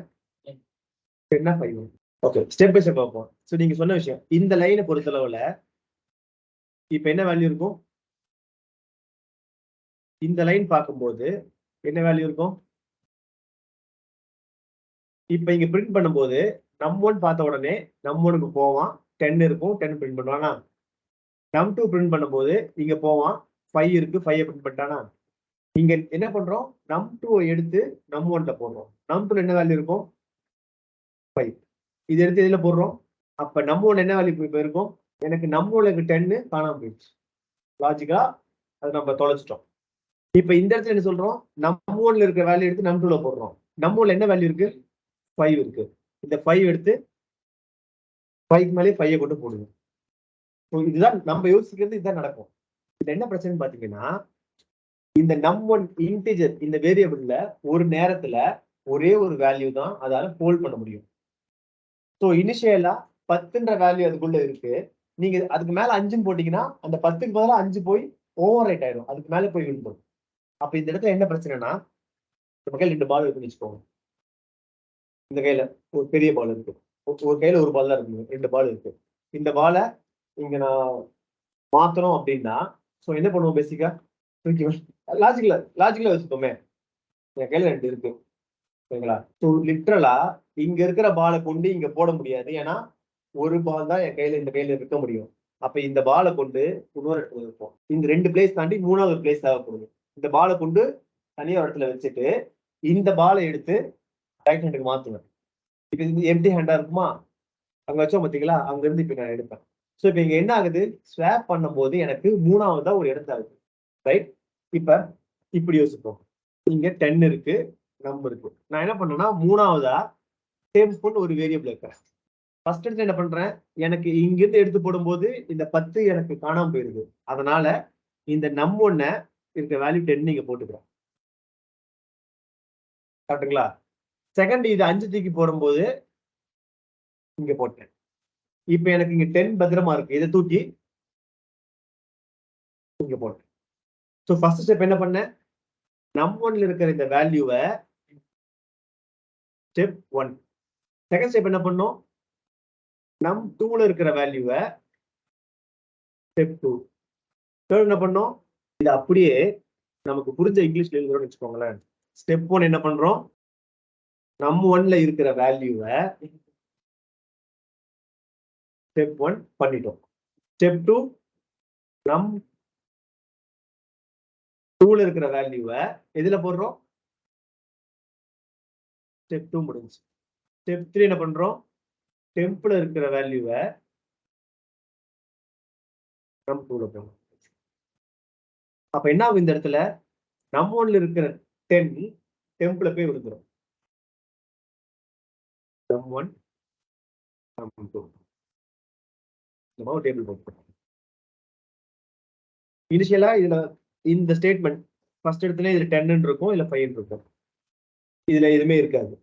10 5. ஓகே, ஸ்டெப் பை ஸ்டெப் பார்ப்போம். ஸோ நீங்க சொன்ன விஷயம் இந்த லைனை பொறுத்தளவுல இப்ப என்ன வேல்யூ இருக்கும்? இந்த லைன் பார்க்கும்போது என்ன வேல்யூ இருக்கும்? இப்ப இங்க பிரிண்ட் பண்ணும்போது num1 பார்த்த உடனே num1க்கு போவான், 10 இருக்கும், 10 பிரிண்ட் பண்ணுவானா? num2 பிரிண்ட் பண்ணும்போது இங்க போவான், 5 இருக்கு, 5 பிரிண்ட் பண்ணிட்டானா? இங்க என்ன பண்றோம்? num2 எடுத்து num1ல போடுறோம். num2 என்ன வேல்யூ இருக்கும்? 5. இது எடுத்து இதுல போடுறோம். அப்ப num1 என்ன வேல்யூ இப்ப இருக்கும்? எனக்கு num1க்கு 10 காணாம போயிடுச்சு. லாஜிக்கலா அது நம்ம தொலைச்சிட்டோம். இப்ப இந்த இடத்துல என்ன சொல்றோம்? num1ல இருக்க வேல்யூ எடுத்து num2ல போடுறோம். num1ல என்ன வேல்யூ இருக்கு? 5 இருக்கு. இந்த 5 எடுத்து 5க்கு மேலே 5 கொண்டு போடுங்க. இதுதான் நம்ம யோசிக்கிறது, இதுதான் நடக்கும். இது என்ன பிரச்சனைன்னு பாத்தீங்கன்னா இந்த num1 இன்டிஜர் இந்த வேரியபிள்ல ஒரு நேரத்துல ஒரே ஒரு வேல்யூ தான் அதால ஹோல்ட் பண்ண முடியும். ஸோ இனிஷியலா 10ன்ற வேல்யூ அதுக்குள்ள இருக்கு. நீங்க அதுக்கு மேல 5ன்னு போட்டீங்கன்னா அந்த 10க்கு பதிலா 5 போய் ஓவர் ரைட் ஆயிடும், அதுக்கு மேல போய் விழுந்துடும். அப்ப இந்த இடத்துல என்ன பிரச்சனைனா நம்ம கையில 2 பால் இருக்குன்னு வச்சுக்கோங்க. இந்த கையில ஒரு பெரிய பால் இருக்கு, ஒரு கையில ஒரு பால் தான் இருக்கு, 2 பால் இருக்கு. இந்த பாலை இங்க நான் மாத்தணும் அப்படின்னா ஸோ என்ன பண்ணுவோம்? பேசிக்கா லாஜிக்கலா வச்சுக்கோமே, என் கையில 2 இருக்கு சரிங்களா? ஸோ லிட்ரலா இங்க இருக்கிற பாலை கொண்டு இங்க போட முடியாது. ஏன்னா ஒரு பால் தான் என் கையில இந்த கையில இருக்க முடியும். அப்ப இந்த பாலை கொண்டு இன்னொரு இடத்துல வைப்போம். இந்த 2 பிளேஸ் தாண்டி 3வது பிளேஸ் தேவைப்படுது. இந்த பாலை கொண்டு தனியா இடத்துல வச்சுட்டு இந்த பாலை எடுத்து ரைட் ஹேண்டுக்கு மாத்துவேன். இப்ப இது எம்டி ஹேண்டா இருக்குமா, அங்க வச்சோம் பாத்தீங்களா, அங்க இருந்து இப்ப நான் எடுப்பேன். சோ இப்ப இங்க என்ன ஆகுது, ஸ்வாப் பண்ணும்போது எனக்கு 3வதா ஒரு இடத்த ஆகுது. ரைட். இப்ப இப்படி யோசிப்போம். இங்க 10 இருக்கு, நம்பர் இருக்கு. நான் என்ன பண்ணேன்னா 3வதா டெம்ப்னு ஒரு வேரியபிள் வைக்கிறேன். ஃபர்ஸ்ட் எடுத்து என்ன பண்றேன், எனக்கு இங்கிருந்து எடுத்து போடும்போது இந்த 10 எனக்கு காணாம போயிருது. அதனால இந்த நம்1 இருக்க வேல்யூ 10 நீங்க போட்டுக்கிறேன். கரெக்ட்டுங்களா? செகண்ட் இது 5 தூக்கி போடும்போது இங்க போட்டேன். இப்ப எனக்கு இங்க 10 பத்திரமா இருக்கு. இதை தூக்கி இங்க போட்டேன். சோ ஃபர்ஸ்ட் ஸ்டெப் என்ன பண்ணேன், நம்1ல இருக்கிற இந்த வேல்யூவை ஸ்டெப் 1. செகண்ட் ஸ்டெப் என்ன பண்ணோம், நம்2ல இருக்கிற வேல்யூவை ஸ்டெப் 2. தேர்ட் என்ன பண்ணோம், இது அப்படியே நமக்கு புரிஞ்ச இங்கிலீஷ்ல எழுதுறோம்னு வச்சுக்கோங்களேன். ஸ்டெப் 1 என்ன பண்றோம், நம்1ல இருக்கிற வேல்யூவை ஸ்டெப் 1 பண்ணிட்டோம். ஸ்டெப் 2 நம்2ல இருக்கிற வேல்யூவை எதுல போடுறோம், ஸ்டெப் 2 முடிஞ்சு. ஸ்டெப் 3 என்ன பண்றோம், டெம்ப்ல இருக்கிற வேல்யூவை நம்2ல போடுறோம். அப்ப என்ன ஆகும், இந்த இடத்துல நம்1ல இருக்கிற 10 டெம்ப்ல போய் விழுந்துரும். நம்1 நம்2 நம்ம ஒரு டேபிள் போட்டுருக்கோம். இனிஷியலா இதுல இந்த ஸ்டேட்மெண்ட் ஃபர்ஸ்ட் இடத்துல இதுல 10 இருக்கும், இல்ல 5 இருக்கும். இதுல எதுவுமே இருக்காது.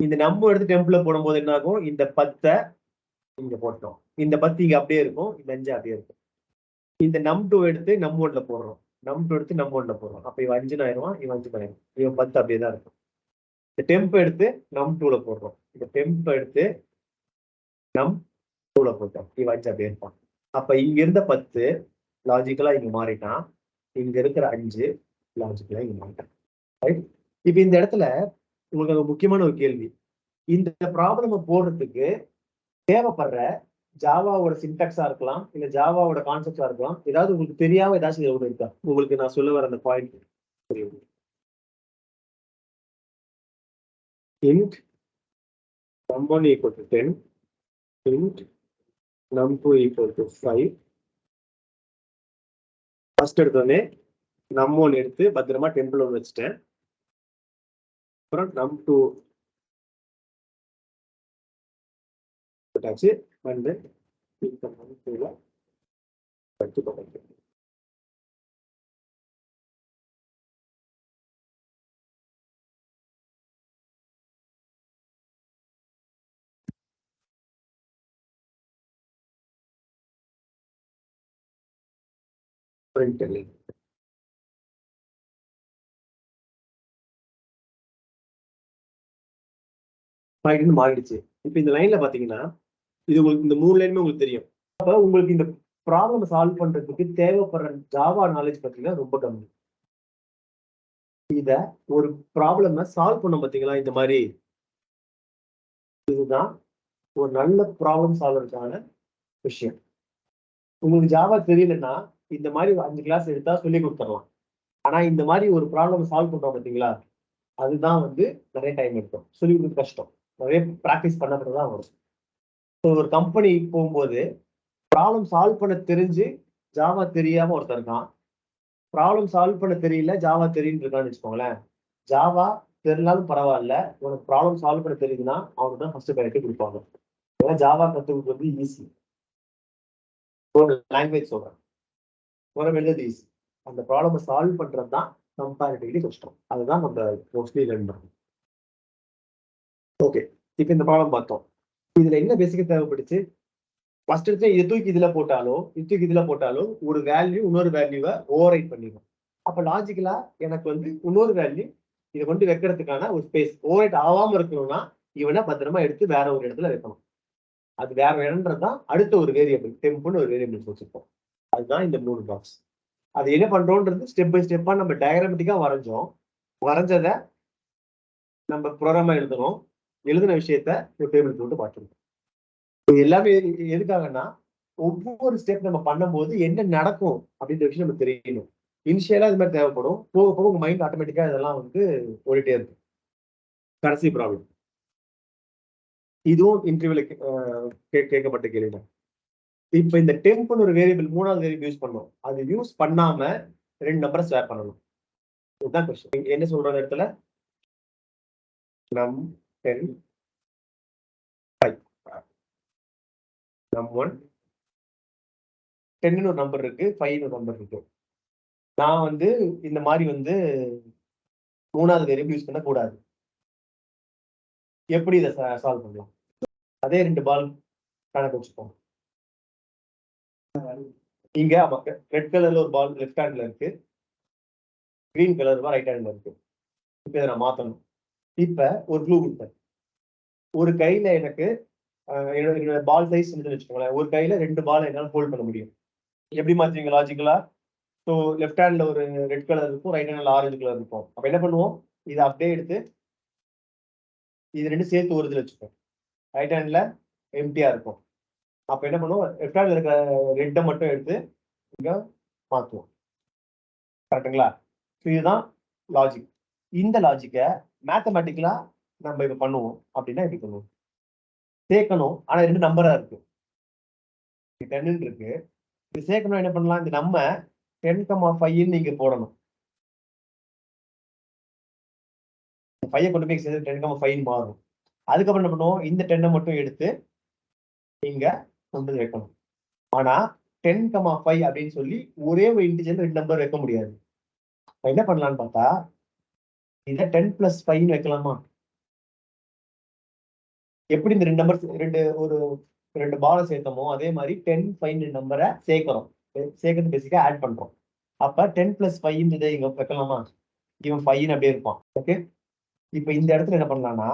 இந்த நம்ம எடுத்து டெம்ப்ல போடும்போது என்ன ஆகும், இந்த 10 இங்க போட்டோம், இந்த 10 இங்க அப்படியே இருக்கும், இந்த 5 அப்படியே இருக்கும். இந்த நம்2 எடுத்து நம்1ல போடுறோம், நம்2 எடுத்து நம்1ல போடுறோம். அப்ப இவன் 5 ஆயிரும், இவன் 5 ஆயிரும், இவன் 10 அப்படியே தான் இருக்கும். இந்த டெம்ப் எடுத்து நம்2ல போடுறோம், இந்த டெம்ப் எடுத்து நம்2ல போட்டோம், இவன் 5 அப்படியே இருப்பான். அப்ப இங்க இருந்த 10 லாஜிக்கலா இங்க மாறிட்டான், இங்க இருக்கிற 5 லாஜிக்கலா இங்க மாறிட்டான். ரைட். இப்ப இந்த இடத்துல உங்களுக்கு முக்கியமான ஒரு கேள்வி, இந்த ப்ராப்ளம் போடுறதுக்கு தேவைப்படுற ஜாவாவோட சின்டாக்ஸா இருக்கலாம், இல்ல ஜாவாவோட கான்செப்டா இருக்கலாம், ஏதாவது உங்களுக்கு தெரியாம ஏதாச்சும் எவ்வளவு இருக்கா, உங்களுக்கு நான் சொல்ல வர அந்த பாயிண்ட் புரியுது. int num1 equal to 10, int num2 equal to 5. First எடுத்தோடனே நம்1 எடுத்து பத்திரமா டெம்பிள் ஒன்று வச்சுட்டேன். அப்புறம் நம்2 போட்டாச்சு, வந்து மாறிடுச்சு. இப்ப இந்த லைன்ல பாத்தீங்கன்னா இது உங்களுக்கு இந்த 3 லைனுமே உங்களுக்கு தெரியும். அப்ப உங்களுக்கு இந்த ப்ராப்ளம் சால்வ் பண்றதுக்கு தேவைப்படுற ஜாவா நாலேஜ் பாத்தீங்கன்னா ரொம்ப கம்மி. இத ஒரு ப்ராப்ளம் சால்வ் பண்ண பாத்தீங்களா, இந்த மாதிரி இதுதான் ஒரு நல்ல ப்ராப்ளம் சால்வருக்கான விஷயம். உங்களுக்கு ஜாவா தெரியலன்னா இந்த மாதிரி ஒரு 5 கிளாஸ் எடுத்தா சொல்லி கொடுத்துடலாம். ஆனா இந்த மாதிரி ஒரு ப்ராப்ளம் சால்வ் பண்றோம் பாத்தீங்களா, அதுதான் வந்து நிறைய டைம் எடுக்கும், சொல்லி கொடுக்க கஷ்டம், நிறைய ப்ராக்டிஸ் பண்ணதான் வரும். ஒரு கம்பெனி போகும்போது ப்ராப்ளம் சால்வ் பண்ண தெரிஞ்சு ஜாவா தெரியாம ஒருத்தர் இருக்கான், ப்ராப்ளம் சால்வ் பண்ண தெரியல ஜாவா தெரியும் இருக்கான்னு வச்சுக்கோங்களேன். ஜாவா தெரியலாலும் பரவாயில்ல, உனக்கு ப்ராப்ளம் சால்வ் பண்ண தெரியுதுன்னா அவனுக்கு தான் ஃபர்ஸ்ட் ப்ரையாரிட்டி கொடுப்பாங்க. ஏன்னா ஜாவா கத்துக்கிறது ஈஸி, லாங்குவேஜ் சொல்றேன், எழுதுறது ஈஸி, அந்த ப்ராப்ளம் சால்வ் பண்றது தான் கம்பேரிட்டிவ்லி கஷ்டம். அதுதான் நம்ம மோஸ்ட்லி லேர்ன் பண்ணணும். ஓகே, இப்போ இந்த ப்ராப்ளம் பார்த்தோம். இதுல என்ன பேசிக்க தேவைப்படுச்சு, ஃபர்ஸ்ட் எடுத்து இதை தூக்கி இதுல போட்டாலும் இது தூக்கி இதுல போட்டாலும் ஒரு வேல்யூ இன்னொரு வேல்யூவை ஓவர் ரைட் பண்ணிடும். அப்ப லாஜிக்கலா எனக்கு வந்து இன்னொரு வேல்யூ இதை கொண்டு வைக்கிறதுக்கான ஒரு ஸ்பேஸ் ஓவர் ரைட் ஆகாம இருக்கணும்னா இவனை பத்திரமா எடுத்து வேற ஒரு இடத்துல வைக்கணும். அது வேற இடம்ன்றதுதான் அடுத்த ஒரு வேரியபிள், டெம்ப்னு ஒரு வேரியபிள் வச்சிருப்போம். அதுதான் இந்த 3 பாக்ஸ். அது என்ன பண்றோம்ன்றது ஸ்டெப் பை ஸ்டெப்பா நம்ம டயக்ராமேட்டிக்கா வரைஞ்சோம். வரைஞ்சதை நம்ம ப்ரோக்ராமா எழுதணும், எழுதின விஷயத்த ஒரு டேபிள் போட்டு பார்த்துருக்கோம். இது எல்லாமே எதுக்காகன்னா ஒவ்வொரு ஸ்டெப் நம்ம பண்ணும்போது என்ன நடக்கும் அப்படின்ற விஷயம் நமக்கு தெரியணும். இனிஷியலா இது மாதிரி தேவைப்படும். போக போக உங்க மைண்ட் ஆட்டோமேட்டிக்கா இதெல்லாம் வந்து ஓடிட்டே இருக்கும். கடைசி ப்ராப்ளம். இதுவும் இன்டர்வியூல கேட்கப்பட்ட கேள்விதான். இப்ப இந்த டெம்ப்னு ஒரு வேரியபிள் 3வது வேரியபிள் யூஸ் பண்ணோம். அது யூஸ் பண்ணாம 2 நம்பரை ஸ்வாப் பண்ணணும். இதுதான் கொஸ்டின். என்ன சொல்ற இடத்துல நம் 10 5 நம் 1 10ன்னு ஒரு நம்பர் இருக்கு, 5ன்னு ஒரு நம்பர் இருக்கு. நான் வந்து இந்த மாதிரி வந்து 3வது வேரியபிள் யூஸ் பண்ணக்கூடாது. எப்படி இதை சால்வ் பண்ணலாம்? அதே 2 பால் கணக்கு வச்சுப்போம். இங்க ரெட் கலர்ல ஒரு பால் லெஃப்ட் ஹேண்ட்ல இருக்கு, கிரீன் கலர் ரைட் ஹேண்ட்ல இருக்கு. இப்ப இதை நான் மாத்தணும். இப்ப ஒரு க்ளூ கொடுப்பேன். ஒரு கையில எனக்கு என்னோட பால் சைஸ் வச்சுக்கோங்களேன். ஒரு கையில 2 பால் என்னால ஹோல்ட் பண்ண முடியும். எப்படி மாத்துவீங்க லாஜிக்கலா? ஸோ லெஃப்ட் ஹேண்ட்ல ஒரு ரெட் கலர் இருக்கும், ரைட் ஹேண்ட்ல ஆரஞ்சு கலர் இருக்கும். அப்ப என்ன பண்ணுவோம்? இதை அப்படியே எடுத்து இது 2 சேர்த்து ஒரு இதுல வச்சுப்போம். ரைட் ஹேண்ட்ல எம்டியா இருக்கும். அப்ப என்ன பண்ணுவோம்? லெஃப்ட் ஹேண்ட்ல இருக்கிற ரெட்டை மட்டும் எடுத்து இங்க மாத்துவோம். கரெக்டுங்களா? இதுதான் லாஜிக். இந்த லாஜிக்கை மேத்தமேட்டிக்கலா நம்ம இப்ப பண்ணுவோம் அப்படின்னா எப்படி பண்ணுவோம்? சேர்க்கணும். ஆனா 2 நம்பரா இருக்கு. 10 இருக்கு. இது சேர்க்கணும். என்ன பண்ணலாம்? இந்த நம்ம 10,5 நீங்க போடணும். 5 கொண்டு போய் சேர்த்து 10,5 மாறும். அதுக்கப்புறம் என்ன பண்ணுவோம்? இந்த 10 மட்டும் எடுத்து இங்க கொண்டு வைக்கணும். ஆனா 10,5 அப்படின்னு சொல்லி ஒரே ஒரு இன்டிஜர் 2 நம்பர் வைக்க முடியாது. என்ன பண்ணலாம்னு பார்த்தா இதை 10 + 5 வைக்கலாமா? எப்படி இந்த 2 நம்பர் ஒரு 2 பாலை சேர்த்தோமோ அதே மாதிரி 10 5 நம்பரை சேர்க்கிறோம். சேர்க்கறது பேசிக்கா ஆட் பண்றோம். அப்ப 10 + 5 இங்க வைக்கலாமா? இவன் 5 அப்படியே இருப்பான். ஓகே. இப்ப இந்த இடத்துல என்ன பண்ணலாம்னா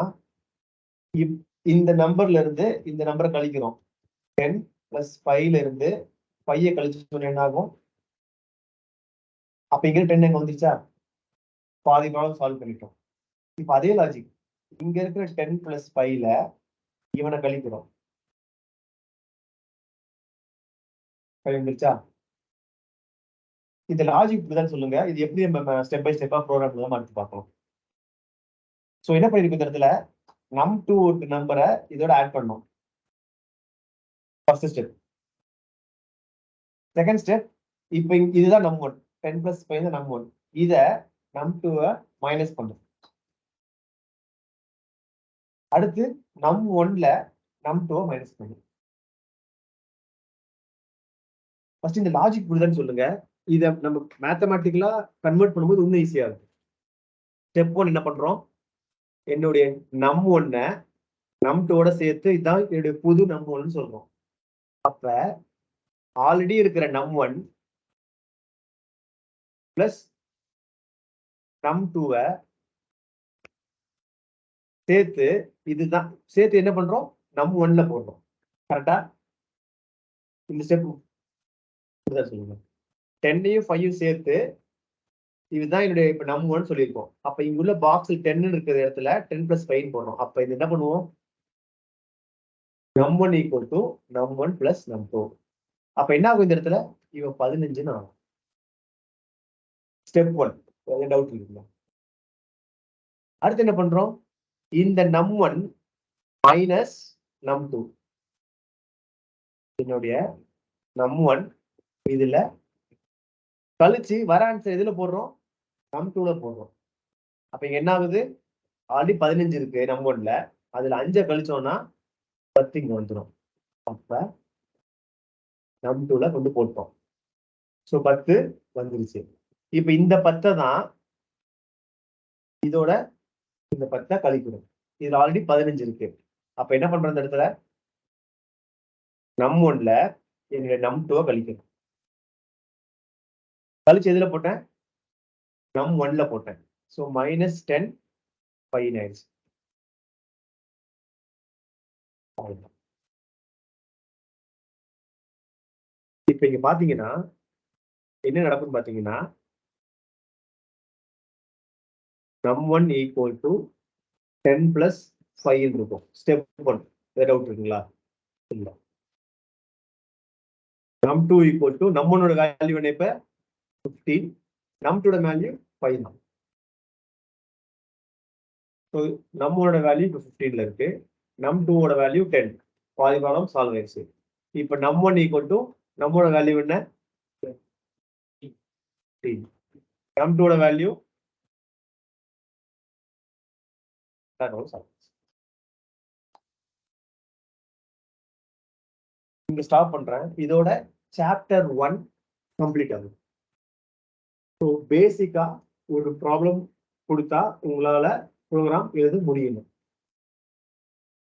இந்த நம்பர்ல இருந்து இந்த நம்பரை கழிக்கிறோம். 10 + 5ல இருந்து 5 கழிச்சு என்ன ஆகும்? அப்ப இங்க 10 எங்க வந்துருச்சா? பாதி ப்ராப்ளம் சால்வ் பண்ணிட்டோம். இப்ப அதே லாஜிக் இங்க இருக்கிற 10 + 5ல இவனை கழிக்கிறோம். வந்துருச்சா? இந்த லாஜிக் இப்படிதான் சொல்லுங்க. இது எப்படி நம்ம ஸ்டெப் பை ஸ்டெப்பா ப்ரோக்ராம் மூலமா எடுத்து பார்க்கணும். சோ என்ன பண்ணிருக்கு இந்த இடத்துல num2 ஒரு நம்பரை இதோட ஆட் பண்ணோம். First step. செகண்ட் ஸ்டெப் இப்போ இதுதான் num1. 10 + 5 தான் num1. இத num2 மைனஸ் பண்ணும். அடுத்து num1ல num2 மைனஸ் பண்ணும். ஃபர்ஸ்ட் இந்த லாஜிக் புரியுதான்னு சொல்லுங்க. இத நம்ம மேத்தமேட்டிக்கலா கன்வெர்ட் பண்ணும்போது இன்னும் ஈஸியா இருக்கும். ஸ்டெப் 1 என்ன பண்றோம்? என்னுடைய num1 num2 சேர்த்து இதான் என்னுடைய புது num1 சொல்றோம். அப்ப ஆல்ரெடி இருக்கிற num1 பிளஸ் num2 சேர்த்து இதுதான் சேர்த்து என்ன பண்றோம்? num1ல போடுறோம். கரெக்டா? இந்த ஸ்டெப் சொல்லுங்க. 10யும் 5யும் சேர்த்து இதுதான் என்னுடைய இப்ப num1 சொல்லியிருக்கோம். அப்ப இங்க உள்ள பாக்ஸ்ல 10 இருக்கிற இடத்துல 10 + 5 போடுறோம். அப்ப இது என்ன பண்ணுவோம்? num1 = num1 + num2. அப்ப என்ன ஆகும் இந்த இடத்துல? இவன் 15ன்னு ஆகும். ஸ்டெப் 1. டவுட் இருக்குங்களா? அடுத்து என்ன பண்றோம்? இந்த num1 மைனஸ் num2. என்னுடைய num1 இதுல கழிச்சு வர ஆன்சர் எதுல போடுறோம்? num2ல போடுறோம். அப்ப இங்க என்ன ஆகுது? ஆல்ரெடி 15 இருக்கு num1ல. அதுல 5 கழிச்சோம்னா 10 இங்க வந்துடும். அப்ப num2ல கொண்டு போட்டோம். சோ 10 வந்துருச்சு. இப்ப இந்த 10 தான் இதோட இந்த 10 கழிக்கணும். இதுல ஆல்ரெடி 15 இருக்கு. அப்ப என்ன பண்றோம் இந்த இடத்துல? num1ல என்னுடைய num2 கழிக்கணும். கழிச்சு எதுல போட்டேன்? num1ல போட்டேன். சோ -10 5 ஆயிடுச்சு. இப்ப இங்க பாத்தீங்கன்னா என்ன நடக்கும்னு பாத்தீங்கன்னா num1 = 10 + 5 இருக்கும். ஸ்டெப் 1. டவுட் இருக்குங்களா? இல்ல. num2 equal to num1 ஓட வேல்யூ என்ன இப்ப 15, num2 ஓட வேல்யூ 5 தான். ஸோ num1 வேல்யூ இப்போ 15ல இருக்கு, num2 ஓட வேல்யூ 10. பாதி ப்ராப்ளம் சால்வ் ஆயிடுச்சு. இப்போ num1 ஈக்குவல் டு நம்மோட வேல்யூ என்ன, 15. num2 ஓட வேல்யூ இங்க ஸ்டாப் பண்றேன். இதோட சாப்டர் 1 கம்ப்ளீட் ஆகும். ஸோ பேசிக்கா ஒரு ப்ராப்ளம் கொடுத்தா உங்களால ப்ரோக்ராம் எழுத முடியணும்.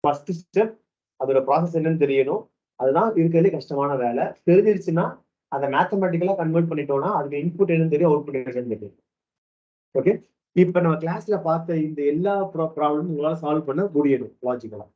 ஃபர்ஸ்ட் ஸ்டெப் அதோட ப்ராசஸ் என்னன்னு தெரியணும். அதுதான் இருக்கிறதுலே கஷ்டமான வேலை. தெரிஞ்சிருச்சுன்னா அதை மேத்தமெட்டிக்கலா கன்வெர்ட் பண்ணிட்டோம்னா அதுக்கு இன்புட் என்னன்னு தெரியும், அவுட்புட் என்னன்னு தெரியும். ஓகே, இப்ப நம்ம கிளாஸ்ல பார்த்த இந்த எல்லா ப்ராப்ளமும் உங்களால சால்வ் பண்ண முடியணும் லாஜிக்கலா.